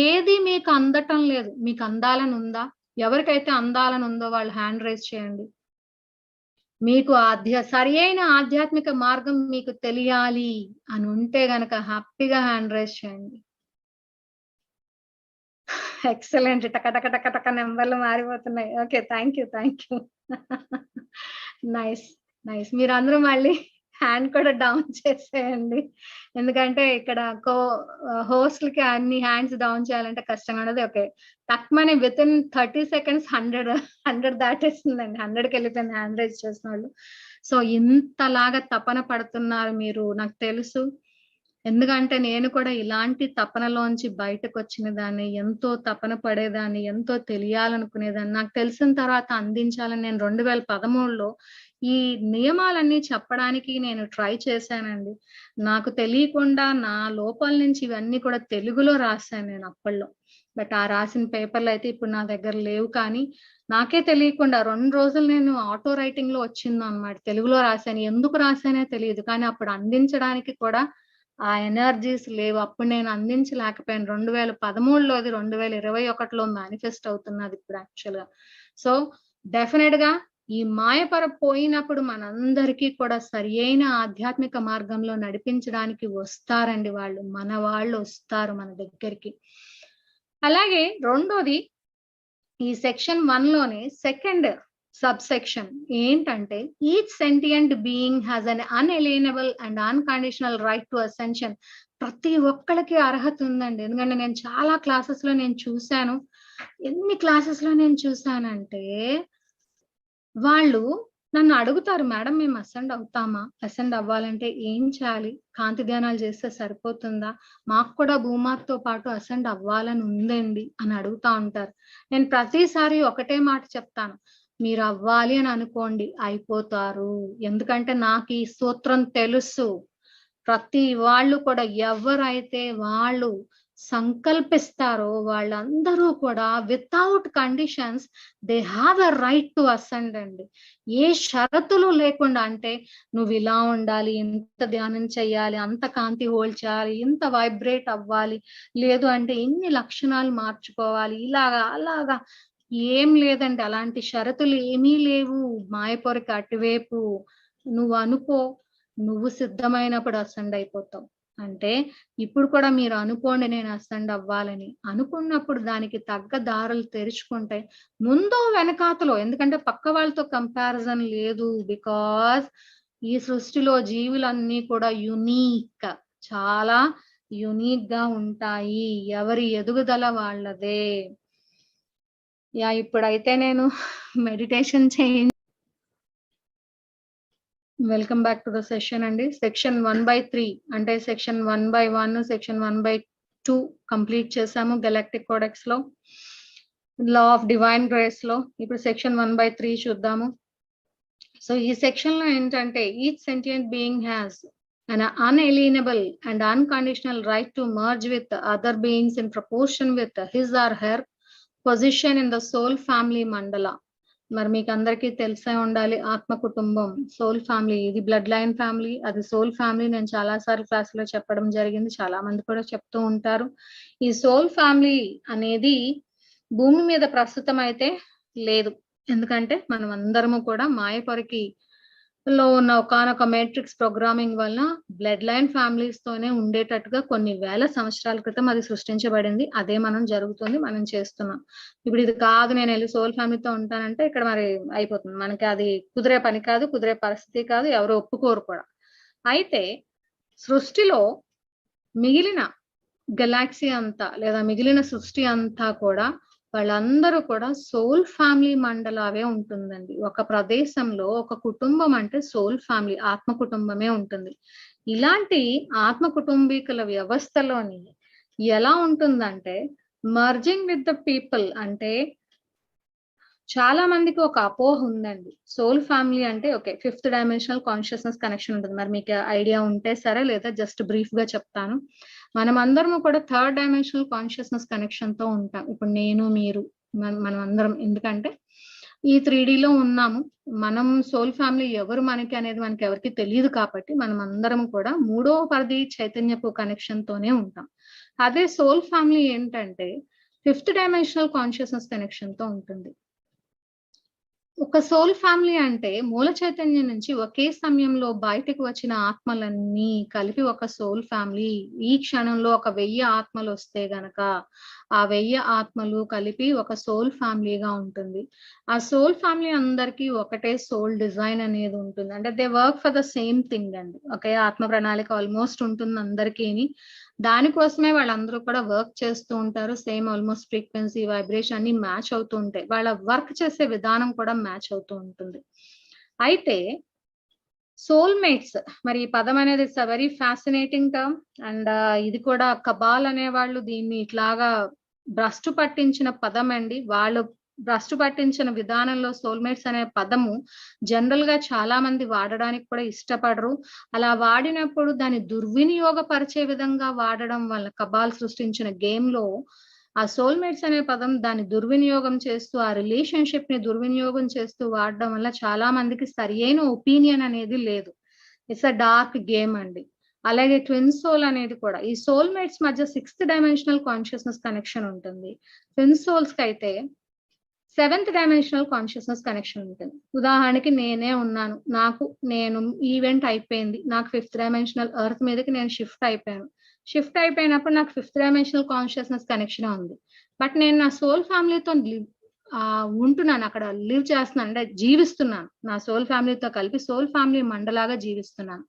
ఏది మీకు అందటం లేదు. మీకు అందాలని ఉందా? ఎవరికైతే అందాలని ఉందో వాళ్ళు హ్యాండ్ రైజ్ చేయండి. మీకు సరి అయిన ఆధ్యాత్మిక మార్గం మీకు తెలియాలి అని ఉంటే గనక హ్యాపీగా హ్యాండ్ రైజ్ చేయండి. ఎక్సలెంట్. టక నెంబర్లు మారిపోతున్నాయి. Okay, thank you. నైస్. మీరు అందరూ మళ్ళీ హ్యాండ్ కూడా డౌన్ చేసేయండి. ఎందుకంటే ఇక్కడ హోస్ట్లకి అన్ని హ్యాండ్స్ డౌన్ చేయాలంటే కష్టంగా ఉన్నది. ఓకే, తక్కువని విత్ ఇన్ 30 seconds 100 దాటేస్తుందండి. 100కి వెళ్ళిపోయింది హ్యాండ్ రైజ్ చేసిన వాళ్ళు. సో ఇంతలాగా తపన పడుతున్నారు మీరు, నాకు తెలుసు. ఎందుకంటే నేను కూడా ఇలాంటి తపనలోంచి బయటకు వచ్చిన దాన్ని, ఎంతో తపన పడేదాన్ని, ఎంతో తెలియాలనుకునేదాన్ని. నాకు తెలిసిన తర్వాత అందించాలని నేను 2013లో ఈ నియమాలన్నీ చెప్పడానికి నేను ట్రై చేశానండి. నాకు తెలియకుండా నా లోపల నుంచి ఇవన్నీ కూడా తెలుగులో రాశాను నేను అప్పట్లో. బట్ ఆ రాసిన పేపర్లు అయితే ఇప్పుడు నా దగ్గర లేవు. కానీ నాకే తెలియకుండా 2 రోజులు నేను ఆటో రైటింగ్ లో వచ్చింది అనమాట. తెలుగులో రాశాను. ఎందుకు రాశానే తెలియదు, కానీ అప్పుడు అందించడానికి కూడా ఆ ఎనర్జీస్ లేవు. అప్పుడు నేను అందించలేకపోయాను. 2013లోది 2021లో మేనిఫెస్ట్ అవుతున్నది ఇప్పుడు యాక్చువల్ గా. సో డెఫినెట్ గా ఈ మాయపర పోయినప్పుడు మనందరికీ కూడా సరి అయిన ఆధ్యాత్మిక మార్గంలో నడిపించడానికి వస్తారండి వాళ్ళు. మన వాళ్ళు వస్తారు మన దగ్గరికి. అలాగే రెండోది, ఈ సెక్షన్ 1 లోనే సెకండ్ సబ్సెక్షన్ ఏంటంటే, each sentient being has an unalienable and unconditional right to ascension. ప్రతి ఒక్కరికి అర్హత ఉందండి. ఎందుకంటే నేను చాలా క్లాసెస్ లో నేను చూశాను. ఎన్ని క్లాసెస్ లో నేను చూశానంటే వాళ్ళు నన్ను అడుగుతారు, మేడం మేము అసెండ్ అవుతామా? అసెండ్ అవ్వాలంటే ఏం చేయాలి? కాంతి ధ్యానాలు చేస్తే సరిపోతుందా? మాకు కూడా భూమాతతో పాటు అసెండ్ అవ్వాలని ఉందండి అని అడుగుతా ఉంటారు. నేను ప్రతిసారి ఒకటే మాట చెప్తాను, మీరు అవ్వాలి అని అనుకోండి, అయిపోతారు. ఎందుకంటే నాకు ఈ సూత్రం తెలుసు. ప్రతి వాళ్ళు కూడా ఎవరైతే వాళ్ళు సంకల్పిస్తారో వాళ్ళందరూ కూడా without conditions they have a right to ascend అండి. ఏ షరతులు లేకుండా, అంటే నువ్వు ఇలా ఉండాలి, ఇంత ధ్యానం చేయాలి, అంత కాంతి హోల్డ్ చేయాలి, ఇంత వైబ్రేట్ అవ్వాలి, లేదు అంటే ఇన్ని లక్షణాలు మార్చుకోవాలి, ఇలాగా అలాగా ఏం లేదండి. అలాంటి షరతులు ఏమీ లేవు. మాయపొరకి అటువైపు నువ్వు అనుకో, నువ్వు సిద్ధమైనప్పుడు అసెండ్ అయిపోతావు. అంటే ఇప్పుడు కూడా మీరు అనుకోండి, నేను అసెండ్ అవ్వాలని అనుకున్నప్పుడు దానికి తగ్గ దారులు తెరుచుకుంటే ముందో వెనకాతలో, ఎందుకంటే పక్క వాళ్ళతో కంపారిజన్ లేదు. బికాజ్ ఈ సృష్టిలో జీవులన్నీ కూడా యునీక్, చాలా యునీక్ గా ఉంటాయి. ఎవరి ఎదుగుదల వాళ్ళదే. ఇప్పుడైతే నేను మెడిటేషన్ చేయండి. Welcome back to the session అండి. సెక్షన్ 1/3 అంటే సెక్షన్ 1/1, సెక్షన్ 1/2 కంప్లీట్ చేసాము గెలాక్టిక్ కోడెక్స్ లో, లా ఆఫ్ డివైన్ గ్రేస్ లో. ఇప్పుడు సెక్షన్ 1/3 చూద్దాము. సో ఈ సెక్షన్ లో ఏంటంటే, each sentient being has an unalienable and unconditional right to merge with other beings in proportion with his or her position in the soul family mandala. మరి మీకు అందరికీ తెలిసే ఉండాలి, ఆత్మ కుటుంబం, సోల్ ఫ్యామిలీ, ఇది బ్లడ్ లైన్ ఫ్యామిలీ, అది సోల్ ఫ్యామిలీ. నేను చాలా సార్లు క్లాస్ లో చెప్పడం జరిగింది, చాలా మంది కూడా చెప్తూ ఉంటారు. ఈ సోల్ ఫ్యామిలీ అనేది భూమి మీద ప్రస్తుతం అయితే లేదు. ఎందుకంటే మనం అందరము కూడా మాయపొరకి లో ఉన్న ఒకానొక మేట్రిక్స్ ప్రోగ్రామింగ్ వలన బ్లడ్ లైన్ ఫ్యామిలీస్ తోనే ఉండేటట్టుగా కొన్ని వేల సంవత్సరాల క్రితం అది సృష్టించబడింది. అదే మనం జరుగుతుంది, మనం చేస్తున్నాం. ఇప్పుడు ఇది కాదు, నేను వెళ్ళి సోల్ ఫ్యామిలీతో ఉంటానంటే ఇక్కడ మరి అయిపోతుంది. మనకి అది కుదిరే పని కాదు, కుదిరే పరిస్థితి కాదు, ఎవరు ఒప్పుకోరు కూడా. అయితే సృష్టిలో మిగిలిన గెలాక్సీ అంతా లేదా మిగిలిన సృష్టి అంతా కూడా వాళ్ళందరూ కూడా సోల్ ఫ్యామిలీ మండలావే ఉంటుందండి. ఒక ప్రదేశంలో ఒక కుటుంబం అంటే సోల్ ఫ్యామిలీ, ఆత్మ కుటుంబమే ఉంటుంది. ఇలాంటి ఆత్మ కుటుంబీకుల వ్యవస్థలోని ఎలా ఉంటుందంటే, మర్జింగ్ విత్ ద పీపుల్. అంటే చాలా మందికి ఒక అపోహ ఉందండి, సోల్ ఫ్యామిలీ అంటే okay 5th dimensional consciousness connection ఉంటుంది. మరి మీకు ఐడియా ఉంటే సరే, లేదా జస్ట్ బ్రీఫ్ గా చెప్తాను. మనం అందరము కూడా 3rd డైమెన్షనల్ కాన్షియస్నెస్ కనెక్షన్ తో ఉంటాం. ఇప్పుడు నేను, మీరు, మనం అందరం. ఎందుకంటే ఈ 3D లో ఉన్నాము. మనం సోల్ ఫ్యామిలీ ఎవరు మనకి అనేది మనకి ఎవరికి తెలియదు కాబట్టి మనం అందరం కూడా 3వ పరిధి చైతన్యపు కనెక్షన్ తోనే ఉంటాం. అదే సోల్ ఫ్యామిలీ ఏంటంటే 5th డైమెన్షనల్ కాన్షియస్నెస్ కనెక్షన్ తో ఉంటుంది. ఒక సోల్ ఫ్యామిలీ అంటే మూల చైతన్యం నుంచి ఒకే సమయంలో బయటకు వచ్చిన ఆత్మలన్నీ కలిపి ఒక సోల్ ఫ్యామిలీ. ఈ క్షణంలో ఒక 1000 ఆత్మలు వస్తే గనక ఆ 1000 ఆత్మలు కలిపి ఒక సోల్ ఫ్యామిలీగా ఉంటుంది. ఆ సోల్ ఫ్యామిలీ అందరికీ ఒకటే సోల్ డిజైన్ అనేది ఉంటుంది. అంటే they work for the same thing అండి. ఒకే ఆత్మ ప్రణాళిక ఆల్మోస్ట్ ఉంటుంది అందరికీ. దానికోసమే వాళ్ళందరూ కూడా వర్క్ చేస్తూ ఉంటారు. సేమ్ ఆల్మోస్ట్ ఫ్రీక్వెన్సీ, వైబ్రేషన్ అన్ని మ్యాచ్ అవుతూ ఉంటాయి. వాళ్ళ వర్క్ చేసే విధానం కూడా మ్యాచ్ అవుతూ ఉంటుంది. అయితే సోల్మేట్స్, మరి ఈ పదం అనేది it's a very fascinating term. And ఇది కూడా కబాల్ అనే వాళ్ళు దీన్ని ఇట్లాగా భ్రష్టు పట్టించిన పదం అండి. వాళ్ళు భ్రష్టు పట్టించిన విధానంలో సోల్మేట్స్ అనే పదము జనరల్ గా చాలా మంది వాడడానికి కూడా ఇష్టపడరు. అలా వాడినప్పుడు దాన్ని దుర్వినియోగపరిచే విధంగా వాడడం వల్ల కబాల్ సృష్టించిన గేమ్ లో ఆ సోల్మేట్స్ అనే పదం దాన్ని దుర్వినియోగం చేస్తూ, ఆ రిలేషన్షిప్ ని దుర్వినియోగం చేస్తూ వాడడం వల్ల చాలా మందికి సరియైన ఒపీనియన్ అనేది లేదు. ఇట్స్ అ డార్క్ గేమ్ అండి. అలాగే ట్విన్ సోల్ అనేది కూడా, ఈ సోల్మేట్స్ మధ్య 6th డైమెన్షనల్ కాన్షియస్నెస్ కనెక్షన్ ఉంటుంది. ట్విన్ సోల్స్ కి అయితే 7th డైమెన్షనల్ కాన్షియస్నెస్ కనెక్షన్ ఉంటుంది. ఉదాహరణకి నేనే ఉన్నాను, నేను ఈవెంట్ అయిపోయింది, నాకు 5th డైమెన్షనల్ ఎర్త్ మీదకి నేను షిఫ్ట్ అయిపోయాను. షిఫ్ట్ అయిపోయినప్పుడు నాకు 5th డైమెన్షనల్ కాన్షియస్నెస్ కనెక్షన్ ఉంది. బట్ నేను నా సోల్ ఫ్యామిలీతో ఉంటున్నాను, అక్కడ లివ్ చేస్తున్నాను, అంటే జీవిస్తున్నాను. నా సోల్ ఫ్యామిలీతో కలిపి సోల్ ఫ్యామిలీ మండలాగా జీవిస్తున్నాను.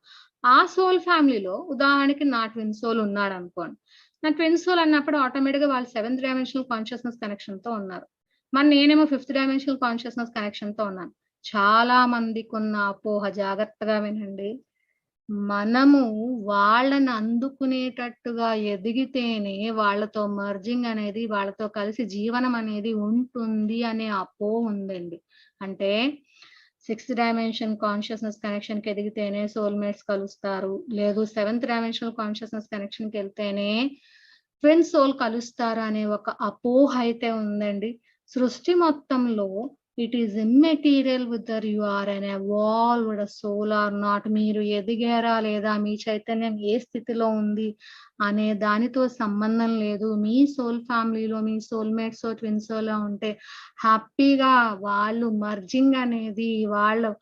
ఆ సోల్ ఫ్యామిలీలో ఉదాహరణకి నా ట్విన్ సోల్ ఉన్నాడు అనుకోండి. నా ట్విన్ సోల్ అన్నప్పుడు ఆటోమేటిక్ గా వాళ్ళు 7th డైమెన్షనల్ కాన్షియస్నెస్ కనెక్షన్ తో ఉన్నారు. మరి నేనేమో 5th డైమెన్షనల్ కాన్షియస్నెస్ కనెక్షన్ తో ఉన్నాను. చాలా మందికి ఉన్న అపోహ, జాగ్రత్తగా వినండి. మనము వాళ్ళని అందుకునేటట్టుగా ఎదిగితేనే వాళ్ళతో మర్జింగ్ అనేది, వాళ్ళతో కలిసి జీవనం అనేది ఉంటుంది అనే అపోహ ఉందండి. అంటే 6th డైమెన్షన్ కాన్షియస్నెస్ కనెక్షన్ కి ఎదిగితేనే సోల్మేట్స్ కలుస్తారు, లేదు 7th డైమెన్షనల్ కాన్షియస్నెస్ కనెక్షన్ కి వెళ్తేనే ట్విన్ సోల్ కలుస్తారు అనే ఒక అపోహ అయితే ఉందండి. సృష్టి మొత్తంలో it is immaterial whether you are an evolved soul or not. మీరు ఎదిగారా లేదా, మీ చైతన్యం ఏ స్థితిలో ఉంది అనే దానితో సంబంధం లేదు. మీ సోల్ ఫ్యామిలీలో మీ సోల్మేట్స్ ట్విన్ సోల్ ఉంటే హ్యాపీగా వాళ్ళు మర్జింగ్ అనేది, వాళ్ళు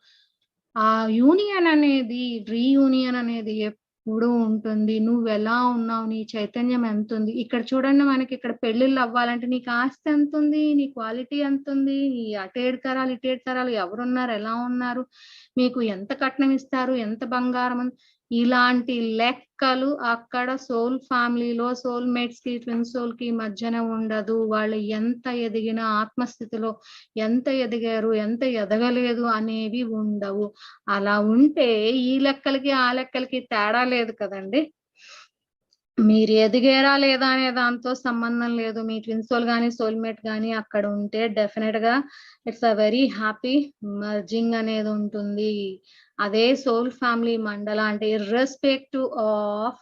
ఆ యూనియన్ అనేది, రీయూనియన్ అనేది ఎప్పుడు ఉంటుంది. నువ్వు ఎలా ఉన్నావు, నీ చైతన్యం ఎంత ఉంది. ఇక్కడ చూడండి, మనకి ఇక్కడ పెళ్లిళ్ళు అవ్వాలంటే నీకు ఆస్తి ఎంత ఉంది, నీ క్వాలిటీ ఎంత ఉంది, నీ అటేడు తరాలు ఇటేడు తరాలు ఎవరున్నారు, ఎలా ఉన్నారు, మీకు ఎంత కట్నం ఇస్తారు, ఎంత బంగారం ఇలాంటి లెక్కలు అక్కడ సోల్ ఫ్యామిలీలో సోల్మేట్స్ కి ట్విన్ సోల్ కి మధ్యన ఉండదు. వాళ్ళు ఎంత ఎదిగినా ఆత్మస్థితిలో ఎంత ఎదిగారు, ఎంత ఎదగలేదు అనేవి ఉండవు. అలా ఉంటే ఈ లెక్కలకి ఆ లెక్కలకి తేడా లేదు కదండి. మీరు ఎదిగారా లేదా అనే దాంతో సంబంధం లేదు. మీ ట్విన్ సోల్ గానీ సోల్మేట్ గానీ అక్కడ ఉంటే డెఫినెట్ గా it's a very happy merging అనేది ఉంటుంది. అదే సోల్ ఫ్యామిలీ మండల అంటే ఇర్రెస్పెక్టివ్ ఆఫ్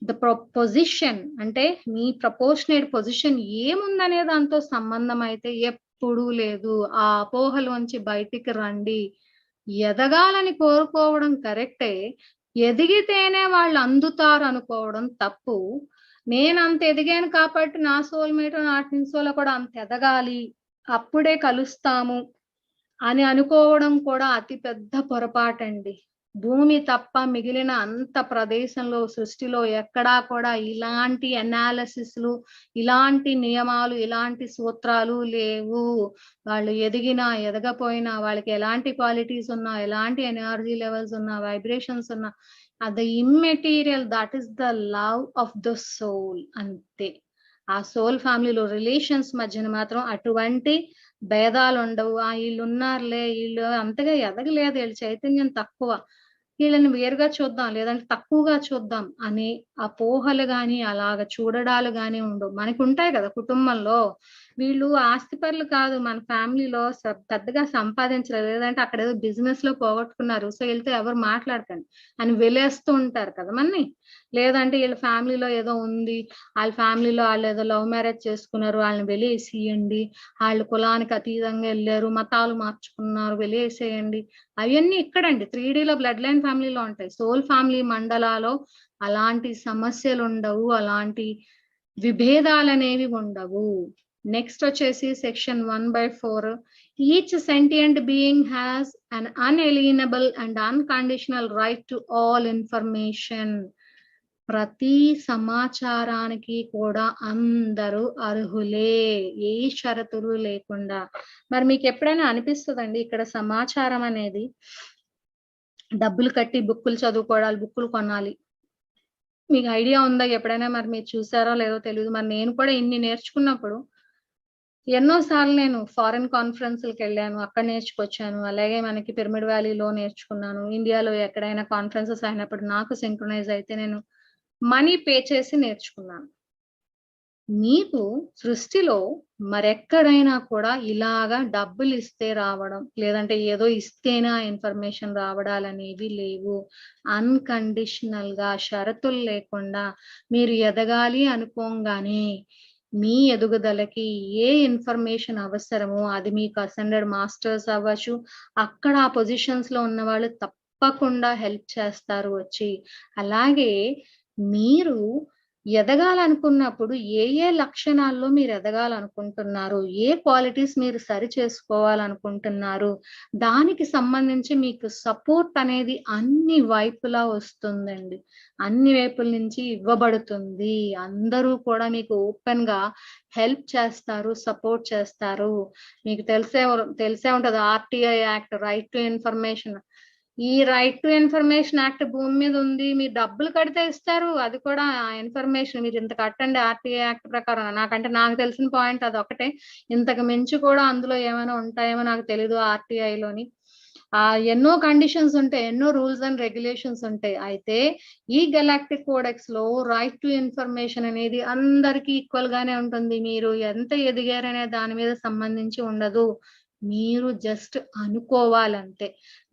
ద పొజిషన్, అంటే మీ ప్రపోర్షనేట్ పొజిషన్ ఏముందనే దాంతో సంబంధం అయితే ఎప్పుడూ లేదు. ఆ అపోహలోంచి బయటికి రండి. ఎదగాలని కోరుకోవడం కరెక్టే, ఎదిగితేనే వాళ్ళు అందుతారు అనుకోవడం తప్పు. నేను అంత ఎదిగాను కాబట్టి నా సోల్మేట్ నా ట్విన్ సోల్ కూడా అంత ఎదగాలి, అప్పుడే కలుస్తాము అని అనుకోవడం కూడా అతి పెద్ద పొరపాటండి. భూమి తప్ప మిగిలిన అంత ప్రదేశంలో సృష్టిలో ఎక్కడా కూడా ఇలాంటి అనాలిసిస్లు, ఇలాంటి నియమాలు, ఇలాంటి సూత్రాలు లేవు. వాళ్ళు ఎదిగినా ఎదగపోయినా, వాళ్ళకి ఎలాంటి క్వాలిటీస్ ఉన్నా, ఎలాంటి ఎనర్జీ లెవెల్స్ ఉన్నా, వైబ్రేషన్స్ ఉన్నా, అది immaterial, that is the love of the soul అంతే. ఆ సోల్ ఫ్యామిలీలో రిలేషన్స్ మధ్యన మాత్రం అటువంటి భేదాలు ఉండవు. వీళ్ళు ఉన్నారులే, వీళ్ళు అంతగా ఎదగలేదు, వీళ్ళ చైతన్యం తక్కువ, వీళ్ళని వేరుగా చూద్దాం లేదంటే తక్కువగా చూద్దాం అనే అపోహలు గాని అలాగ చూడడాలు గాని ఉండవు. మనకు ఉంటాయి కదా కుటుంబంలో, వీళ్ళు ఆస్తిపరులు కాదు, మన ఫ్యామిలీలో పెద్దగా సంపాదించలేదు, లేదంటే అక్కడ ఏదో బిజినెస్ లో పోగొట్టుకున్నారు, సో వీళ్ళతో ఎవరు మాట్లాడకండి అని వెలేస్తూ ఉంటారు కదా మనని. లేదంటే వీళ్ళ ఫ్యామిలీలో ఏదో ఉంది, వాళ్ళ ఫ్యామిలీలో వాళ్ళు ఏదో లవ్ మ్యారేజ్ చేసుకున్నారు, వాళ్ళని వెలేసేయండి, వాళ్ళు కులానికి అతీతంగా వెళ్ళారు, మతాలు మార్చుకున్నారు, వెలేసేయండి. అవన్నీ ఇక్కడండి 3Dలో బ్లడ్ లైన్ ఫ్యామిలీలో ఉంటాయి. సోల్ ఫ్యామిలీ మండలాలో అలాంటి సమస్యలు ఉండవు, అలాంటి విభేదాలు అనేవి ఉండవు. నెక్స్ట్ వచ్చేసి section 1/4. Each sentient being has an unalienable and unconditional right to all information. ప్రతి సమాచారానికి కూడా అందరూ అర్హులే, ఏ షరతులు లేకుండా. మరి మీకు ఎప్పుడైనా అనిపిస్తుందండి ఇక్కడ సమాచారం అనేది డబ్బులు కట్టి బుక్కులు చదువుకోవాలి, బుక్కులు కొనాలి, మీకు ఐడియా ఉందా ఎప్పుడైనా? మరి మీరు చూసారో లేదో తెలియదు. మరి నేను కూడా ఇన్ని నేర్చుకున్నప్పుడు ఎన్నోసార్లు నేను ఫారెన్ కాన్ఫరెన్స్‌లకి వెళ్ళాను, అక్కడ నేర్చుకొచ్చాను. అలాగే మనకి పిరమిడ్ వ్యాలీలో నేర్చుకున్నాను. ఇండియాలో ఎక్కడైనా కాన్ఫరెన్సెస్ అయినప్పుడు నాకు సింక్రొనైజ్ అయితే నేను మనీ పే చేసి నేర్చుకున్నాను. మీకు సృష్టిలో మరెక్కడైనా కూడా ఇలాగా డబ్బులు ఇస్తే రావడం, లేదంటే ఏదో ఇస్తేనే ఆ ఇన్ఫర్మేషన్ రావడాలనేవి లేవు. అన్కండిషనల్ గా, షరతులు లేకుండా మీరు ఎదగాలి అనుకోంగానే మీ ఎదుగుదలకి ఏ ఇన్ఫర్మేషన్ అవసరమో అది మీకు అసెండెడ్ మాస్టర్స్ అవ్వచ్చు, అక్కడ ఆ పొజిషన్స్ లో ఉన్న వాళ్ళు తప్పకుండా హెల్ప్ చేస్తారు వచ్చి. అలాగే మీరు ఎదగాలనుకున్నప్పుడు ఏ ఏ లక్షణాల్లో మీరు ఎదగాలనుకుంటున్నారు, ఏ క్వాలిటీస్ మీరు సరి చేసుకోవాలనుకుంటున్నారు, దానికి సంబంధించి మీకు సపోర్ట్ అనేది అన్ని వైపులా వస్తుందండి. అన్ని వైపుల నుంచి ఇవ్వబడుతుంది. అందరూ కూడా మీకు ఓపెన్ గా హెల్ప్ చేస్తారు, సపోర్ట్ చేస్తారు. మీకు తెలిసే ఉంటది RTI act, right to information. ఈ రైట్ టు ఇన్ఫర్మేషన్ యాక్ట్ భూమి మీద ఉంది, మీరు డబ్బులు కడితే ఇస్తారు. అది కూడా ఆ ఇన్ఫర్మేషన్ మీరు ఇంత కట్టండి RTI యాక్ట్ ప్రకారం. నాకు తెలిసిన పాయింట్ అది ఒకటే. ఇంతకు మించి కూడా అందులో ఏమైనా ఉంటాయేమో నాకు తెలీదు RTIలోని. ఎన్నో కండిషన్స్ ఉంటాయి, ఎన్నో రూల్స్ అండ్ రెగ్యులేషన్స్ ఉంటాయి. అయితే ఈ గెలాక్టిక్ కోడెక్స్ లో రైట్ టు ఇన్ఫర్మేషన్ అనేది అందరికి ఈక్వల్ గానే ఉంటుంది. మీరు ఎంత ఎదిగారనే దాని మీద సంబంధించి ఉండదు. మీరు జస్ట్ అనుకోవాలంతే,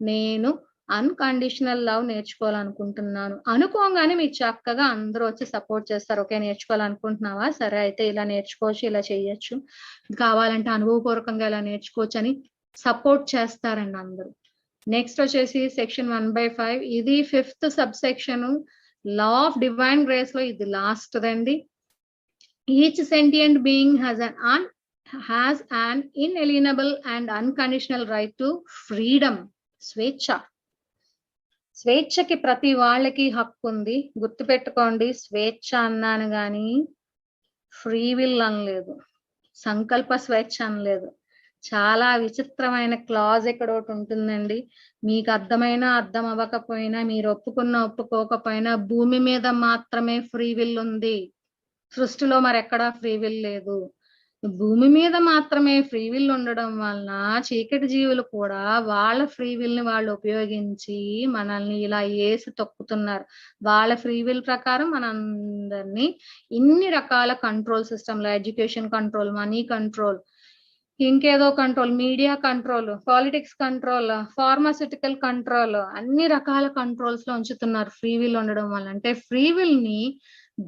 నేను అన్కండిషనల్ లవ్ నేర్చుకోవాలనుకుంటున్నాను అనుకోగానే మీకు చక్కగా అందరూ వచ్చి సపోర్ట్ చేస్తారు. ఓకే, నేర్చుకోవాలనుకుంటున్నావా, సరే అయితే ఇలా నేర్చుకోవచ్చు, ఇలా చేయొచ్చు, కావాలంటే అనుభవపూర్వకంగా ఇలా నేర్చుకోవచ్చు అని సపోర్ట్ చేస్తారండి అందరూ. నెక్స్ట్ వచ్చేసి సెక్షన్ 1/5, ఇది 5th sub section. Law of divine grace లో ఇది last Dandi. Each sentient being has an inalienable and unconditional right to freedom. స్వేచ్ఛ, స్వేచ్ఛకి ప్రతి వాళ్ళకి హక్కు ఉంది. గుర్తుపెట్టుకోండి, స్వేచ్ఛ అన్నాను గాని ఫ్రీ విల్ అనలేదు, సంకల్ప స్వేచ్ఛ అనలేదు. చాలా విచిత్రమైన క్లాజ్ ఇక్కడ ఒకటి ఉంటుందండి. మీకు అర్థమైనా అర్థం అవ్వకపోయినా, మీరు ఒప్పుకోకపోయినా భూమి మీద మాత్రమే ఫ్రీ విల్ ఉంది, సృష్టిలో మరెక్కడా ఫ్రీ విల్ లేదు. భూమి మీద మాత్రమే ఫ్రీ విల్ ఉండడం వలన చీకటి జీవులు కూడా వాళ్ళ ఫ్రీ విల్ ని వాళ్ళు ఉపయోగించి మనల్ని ఇలా వేసి తొక్కుతున్నారు. వాళ్ళ ఫ్రీ విల్ ప్రకారం మనందరినీ ఇన్ని రకాల కంట్రోల్ సిస్టమ్లు, ఎడ్యుకేషన్ కంట్రోల్, మనీ కంట్రోల్, ఇంకేదో control, media control, politics control, pharmaceutical control, అన్ని రకాల కంట్రోల్స్ లో ఉంచుతున్నారు ఫ్రీ విల్ ఉండడం వల్ల. అంటే ఫ్రీ విల్ ని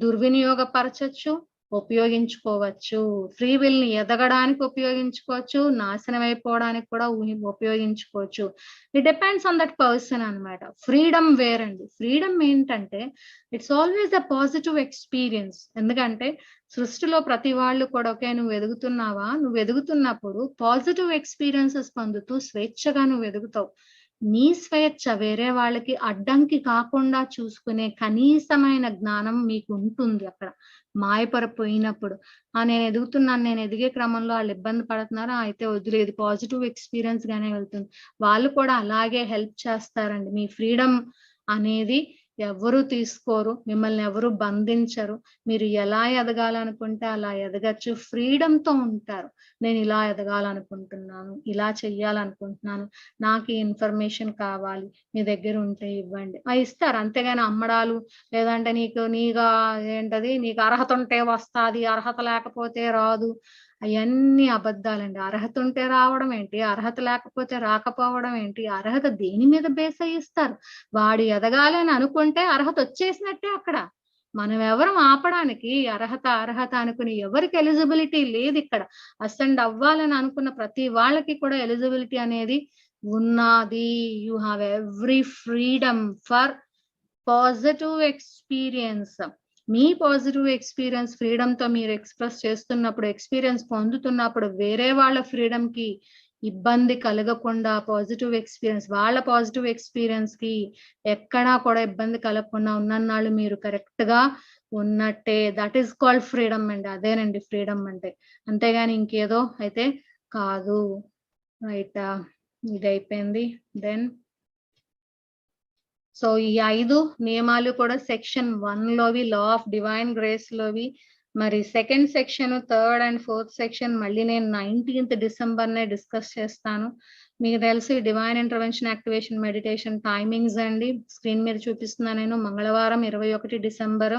దుర్వినియోగపరచచ్చు, ఉపయోగించుకోవచ్చు. ఫ్రీ విల్ ని ఎదగడానికి ఉపయోగించుకోవచ్చు, నాశనం అయిపోవడానికి కూడా ఉపయోగించుకోవచ్చు. It depends on that person అన్నమాట. ఫ్రీడమ్ వేరండి. ఫ్రీడమ్ ఏంటంటే it's always a positive experience. ఎందుకంటే సృష్టిలో ప్రతి వాళ్ళు కూడా ఓకే, నువ్వు ఎదుగుతున్నావా, నువ్వు ఎదుగుతున్నప్పుడు పాజిటివ్ ఎక్స్పీరియన్సెస్ పొందుతూ స్వేచ్ఛగా నువ్వు ఎదుగుతావు. నీ స్వేచ్ఛ వేరే వాళ్ళకి అడ్డంకి కాకుండా చూసుకునే కనీసమైన జ్ఞానం మీకు ఉంటుంది అక్కడ. మాయపరపోయినప్పుడు నేను ఎదుగుతున్నాను, నేను ఎదిగే క్రమంలో వాళ్ళు ఇబ్బంది పడుతున్నారా, అయితే వదిలేదు, పాజిటివ్ ఎక్స్పీరియన్స్ గానే వెళ్తుంది. వాళ్ళు కూడా అలాగే హెల్ప్ చేస్తారండి. మీ ఫ్రీడమ్ అనేది ఎవరు తీసుకోరు, మిమ్మల్ని ఎవరు బంధించరు. మీరు ఎలా ఎదగాలనుకుంటే అలా ఎదగచ్చు, ఫ్రీడమ్ తో ఉంటారు. నేను ఇలా ఎదగాలనుకుంటున్నాను, ఇలా చెయ్యాలనుకుంటున్నాను, నాకు ఈ ఇన్ఫర్మేషన్ కావాలి, మీ దగ్గర ఉంటే ఇవ్వండి, ఇస్తారు. అంతేగాని అమ్మడాలు, లేదంటే నీకు అర్హత ఉంటే వస్తాది, అర్హత లేకపోతే రాదు, అవన్నీ అబద్ధాలండి. అర్హత ఉంటే రావడం ఏంటి, అర్హత లేకపోతే రాకపోవడం ఏంటి? అర్హత దేని మీద బేస్ అయ్యి ఇస్తారు? వాడు ఎదగాలి అని అనుకుంటే అర్హత వచ్చేసినట్టే అక్కడ. మనం ఎవరు ఆపడానికి? అర్హత అనుకుని ఎవరికి ఎలిజిబిలిటీ లేదు ఇక్కడ. అసెండ్ అవ్వాలని అనుకున్న ప్రతి వాళ్ళకి కూడా ఎలిజిబిలిటీ అనేది ఉన్నది. You have every freedom for positive experience. Me positive experience freedom తో మీరు ఎక్స్ప్రెస్ చేస్తున్నప్పుడు, ఎక్స్పీరియన్స్ పొందుతున్నప్పుడు, వేరే వాళ్ళ ఫ్రీడమ్ కి ఇబ్బంది కలగకుండా పాజిటివ్ ఎక్స్పీరియన్స్, వాళ్ళ పాజిటివ్ ఎక్స్పీరియన్స్ కి ఎక్కడా కూడా ఇబ్బంది కలగకుండా ఉన్నన్నాళ్ళు మీరు కరెక్ట్ గా ఉన్నట్టే. దట్ ఈస్ కాల్డ్ ఫ్రీడమ్ అండి. అదేనండి ఫ్రీడమ్ అంటే. అంతేగాని ఇంకేదో అయితే కాదు. రైట్, ఇది అయిపోయింది. దెన్ సో ఈ 5 నియమాలు కూడా సెక్షన్ 1 లోవి, లా ఆఫ్ డివైన్ గ్రేస్ లోవి. మరి second section, 3rd and 4th section మళ్ళీ నేను 19th డిసెంబర్నే డిస్కస్ చేస్తాను. మీకు తెలుసు divine intervention activation meditation timings అండి, స్క్రీన్ మీద చూపిస్తున్నాను నేను. మంగళవారం 21 డిసెంబర్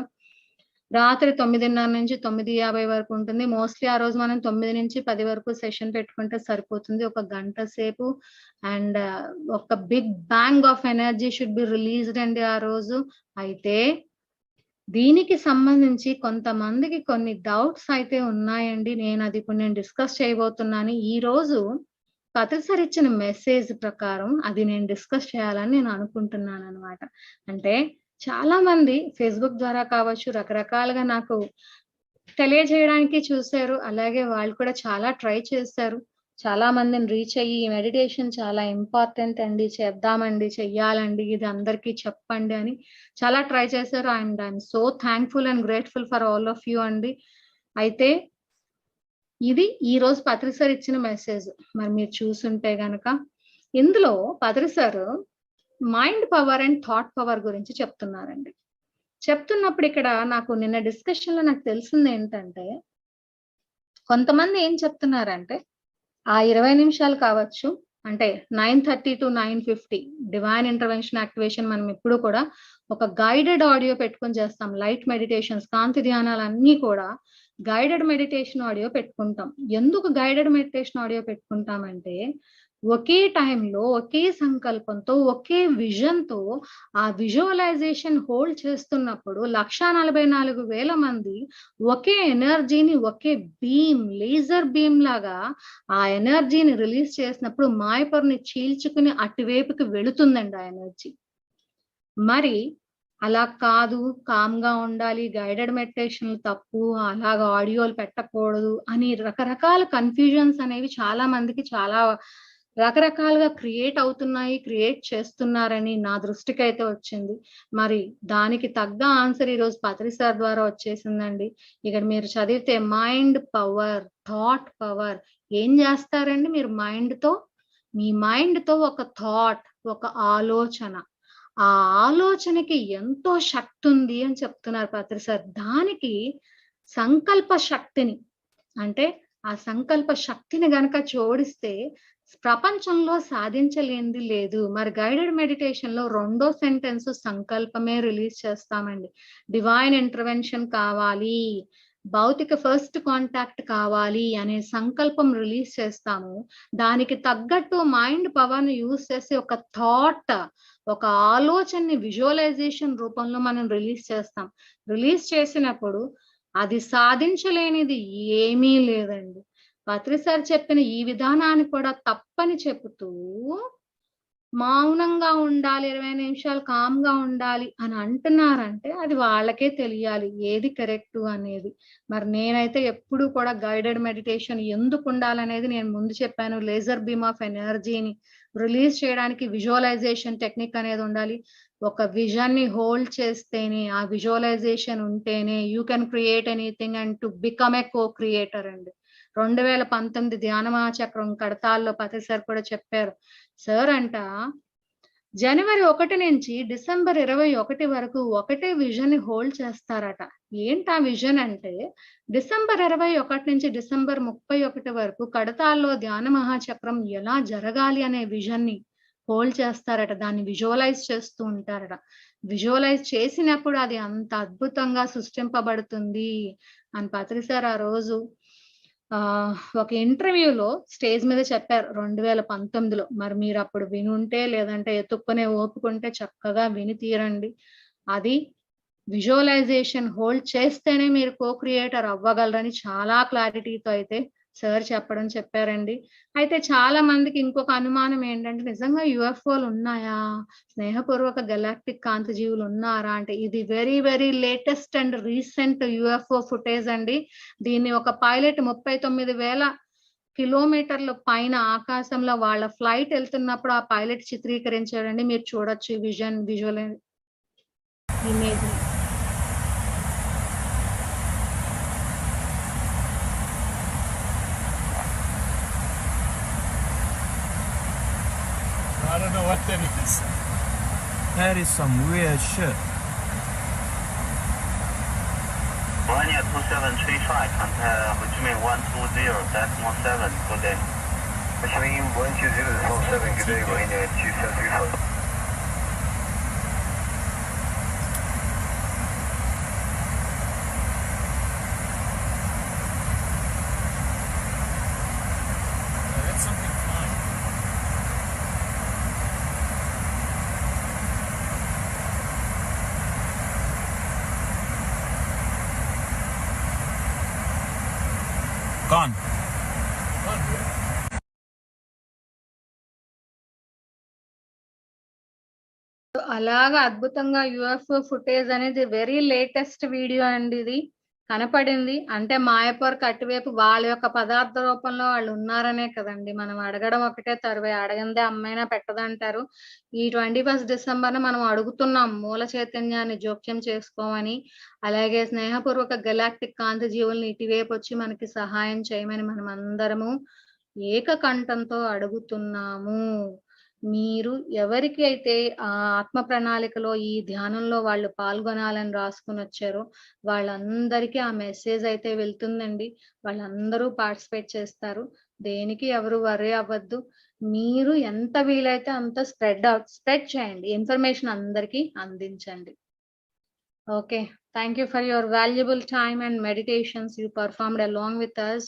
రాత్రి 9:30 నుంచి 9:50 వరకు ఉంటుంది. మోస్ట్లీ ఆ రోజు మనం 9 నుంచి 10 వరకు సెషన్ పెట్టుకుంటే సరిపోతుంది, 1 గంట సేపు. అండ్ ఒక big bang of energy should be released అండి ఆ రోజు. అయితే దీనికి సంబంధించి కొంతమందికి కొన్ని డౌట్స్ అయితే ఉన్నాయండి. అది ఇప్పుడు నేను డిస్కస్ చేయబోతున్నాను. ఈ రోజు పత్రిసారి ఇచ్చిన మెసేజ్ ప్రకారం అది నేను డిస్కస్ చేయాలని నేను అనుకుంటున్నాను అనమాట. అంటే చాలా మంది ఫేస్బుక్ ద్వారా కావచ్చు, రకరకాలుగా నాకు తెలియజేయడానికి చూశారు. అలాగే వాళ్ళు కూడా చాలా ట్రై చేశారు. చాలా మందిని రీచ్ అయ్యి ఈ మెడిటేషన్ చాలా ఇంపార్టెంట్ అండి, చేద్దామండి, చెయ్యాలండి, ఇది అందరికీ చెప్పండి అని చాలా ట్రై చేశారు. And I'm so thankful and grateful for all of you అండి. అయితే ఇది ఈ రోజు పత్రిసారి ఇచ్చిన మెసేజ్. మరి మీరు చూసుంటే గనక ఇందులో పత్రిసారు mind power and thought power గురించి చెప్తున్నారండి. చెప్తున్నప్పుడు ఇక్కడ నాకు నిన్న డిస్కషన్ లో నాకు తెలిసింది ఏంటంటే, కొంతమంది ఏం చెప్తున్నారంటే ఆ 20 నిమిషాలు కావచ్చు, అంటే 9:30 to 9:50 డివైన్ ఇంటర్వెన్షన్ యాక్టివేషన్ మనం ఎప్పుడు కూడా ఒక గైడెడ్ ఆడియో పెట్టుకొని చేస్తాం. లైట్ మెడిటేషన్స్, కాంతి ధ్యానాలు అన్నీ కూడా గైడెడ్ మెడిటేషన్ ఆడియో పెట్టుకుంటాం. ఎందుకు గైడెడ్ మెడిటేషన్ ఆడియో పెట్టుకుంటామంటే ఒకే టైంలో ఒకే సంకల్పంతో ఒకే విజన్తో ఆ విజువలైజేషన్ హోల్డ్ చేస్తున్నప్పుడు 1,44,000 మంది ఒకే ఎనర్జీని, ఒకే బీమ్, లేజర్ బీమ్ లాగా ఆ ఎనర్జీని రిలీజ్ చేసినప్పుడు మాయపొరని చీల్చుకుని అటువైపుకి వెళుతుందండి ఆ ఎనర్జీ. మరి అలా కాదు, కామ్ గా ఉండాలి, గైడెడ్ మెడిటేషన్లు తప్పు, అలాగ ఆడియోలు పెట్టకూడదు అని రకరకాల కన్ఫ్యూజన్స్ అనేవి చాలా మందికి చాలా రకరకాలుగా క్రియేట్ అవుతున్నాయి, క్రియేట్ చేస్తున్నారని నా దృష్టికి అయితే వచ్చింది. మరి దానికి తగ్గ ఆన్సర్ ఈరోజు పత్రి సార్ ద్వారా వచ్చేసిందండి. ఇక్కడ మీరు చదివితే మైండ్ పవర్, థాట్ పవర్. ఏం చేస్తారండి మీరు మీ మైండ్ తో ఒక థాట్, ఒక ఆలోచన, ఆ ఆలోచనకి ఎంతో శక్తి ఉంది అని చెప్తున్నారు పత్రి సార్. దానికి సంకల్ప శక్తిని, అంటే ఆ సంకల్ప శక్తిని గనక జోడిస్తే ప్రపంచంలో సాధించలేనిది లేదు. మరి గైడెడ్ మెడిటేషన్ లో రెండో సెంటెన్స్ సంకల్పమే రిలీజ్ చేస్తామండి. డివైన్ ఇంటర్వెన్షన్ కావాలి, భౌతిక ఫస్ట్ కాంటాక్ట్ కావాలి అనే సంకల్పం రిలీజ్ చేస్తాము. దానికి తగ్గట్టు మైండ్ పవర్ ని యూజ్ చేసి ఒక థాట్, ఒక ఆలోచనని విజువలైజేషన్ రూపంలో మనం రిలీజ్ చేస్తాం. రిలీజ్ చేసినప్పుడు అది సాధించలేనిది ఏమీ లేదండి. పత్రి సార్ చెప్పిన ఈ విధానాన్ని కూడా తప్పని చెబుతూ మౌనంగా ఉండాలి, 20 నిమిషాలు కామ్ గా ఉండాలి అని అంటున్నారంటే అది వాళ్ళకే తెలియాలి ఏది కరెక్ట్ అనేది. మరి నేనైతే ఎప్పుడు కూడా గైడెడ్ మెడిటేషన్ ఎందుకు ఉండాలనేది నేను ముందు చెప్పాను. లేజర్ బీమ్ ఆఫ్ ఎనర్జీని రిలీజ్ చేయడానికి విజువలైజేషన్ టెక్నిక్ అనేది ఉండాలి. ఒక విజన్ ని హోల్డ్ చేస్తేనే, ఆ విజువలైజేషన్ ఉంటేనే you can create anything and to become a co creator అండి. 2019 ధ్యాన మహాచక్రం కడతాల్లో పత్రి సార్ కూడా చెప్పారు. సార్ అంట జనవరి 1 నుంచి డిసెంబర్ 21 వరకు ఒకటే విజన్ ని హోల్డ్ చేస్తారట. ఏంటా విజన్ అంటే డిసెంబర్ 21 నుంచి డిసెంబర్ 31 వరకు కడతాల్లో ధ్యాన మహాచక్రం ఎలా జరగాలి అనే విజన్ ని హోల్డ్ చేస్తారట. దాన్ని విజువలైజ్ చేస్తూ ఉంటారట. విజువలైజ్ చేసినప్పుడు అది అంత అద్భుతంగా సృష్టింపబడుతుంది అని పత్రి సార్ ఆ రోజు ఒక ఇంటర్వ్యూలో స్టేజ్ మీద చెప్పారు 2019లో. మరి మీరు అప్పుడు వినుంటే, లేదంటే ఎత్తుక్కునే ఓపుకుంటే చక్కగా విని తీరండి. అది విజువలైజేషన్ హోల్డ్ చేస్తేనే మీరు కో క్రియేటర్ అవ్వగలరని చాలా క్లారిటీతో అయితే సార్ చెప్పారండి. అయితే చాలా మందికి ఇంకొక అనుమానం ఏంటంటే నిజంగా యుఎఫ్ఓలు ఉన్నాయా, స్నేహపూర్వక గెలాక్టిక్ కాంతి జీవులు ఉన్నారా అంటే ఇది very very latest and recent UFO footage అండి. దీన్ని ఒక పైలట్ 39,000 కిలోమీటర్ల పైన ఆకాశంలో వాళ్ళ ఫ్లైట్ వెళ్తున్నప్పుడు ఆ పైలట్ చిత్రీకరించాడండి. మీరు చూడొచ్చు visual image. I don't know what that is. That is some weird shit. Ryanair 2735, contact Ho Chi Minh 120.7, good day. Ho Chi Minh 120.7, good day, Ryanair 2735. That's something fine. Gone. అలాగా అద్భుతంగా యుఎఫ్ఓ ఫుటేజ్ అనేది వెరీ లేటెస్ట్ వీడియో అండి. ఇది కనపడింది అంటే మాయపూర్కి అటువైపు వాళ్ళ యొక్క పదార్థ రూపంలో వాళ్ళు ఉన్నారనే కదండి. మనం అడగడం ఒకటే తరువే, అడగందే అమ్మైనా పెట్టదంటారు. ఈ 21 డిసెంబర్ మనం అడుగుతున్నాం మూల చైతన్యాన్ని జోక్యం చేసుకోమని, అలాగే స్నేహపూర్వక గెలాక్టిక్ కాంతి జీవుల్ని ఇటువైపు వచ్చి మనకి సహాయం చేయమని మనం అందరము ఏకకంఠంతో అడుగుతున్నాము. మీరు ఎవరికి అయితే ఆ ఆత్మ ప్రణాళికలో ఈ ధ్యానంలో వాళ్ళు పాల్గొనాలని రాసుకుని వచ్చారో వాళ్ళందరికీ ఆ మెసేజ్ అయితే వెళ్తుందండి. వాళ్ళందరూ పార్టిసిపేట్ చేస్తారు. దేనికి ఎవరు వర్రీ అవ్వద్దు. మీరు ఎంత వీలైతే అంత స్ప్రెడ్ చేయండి, ఇన్ఫర్మేషన్ అందరికీ అందించండి. Okay, thank you for your valuable time and meditations you performed along with us.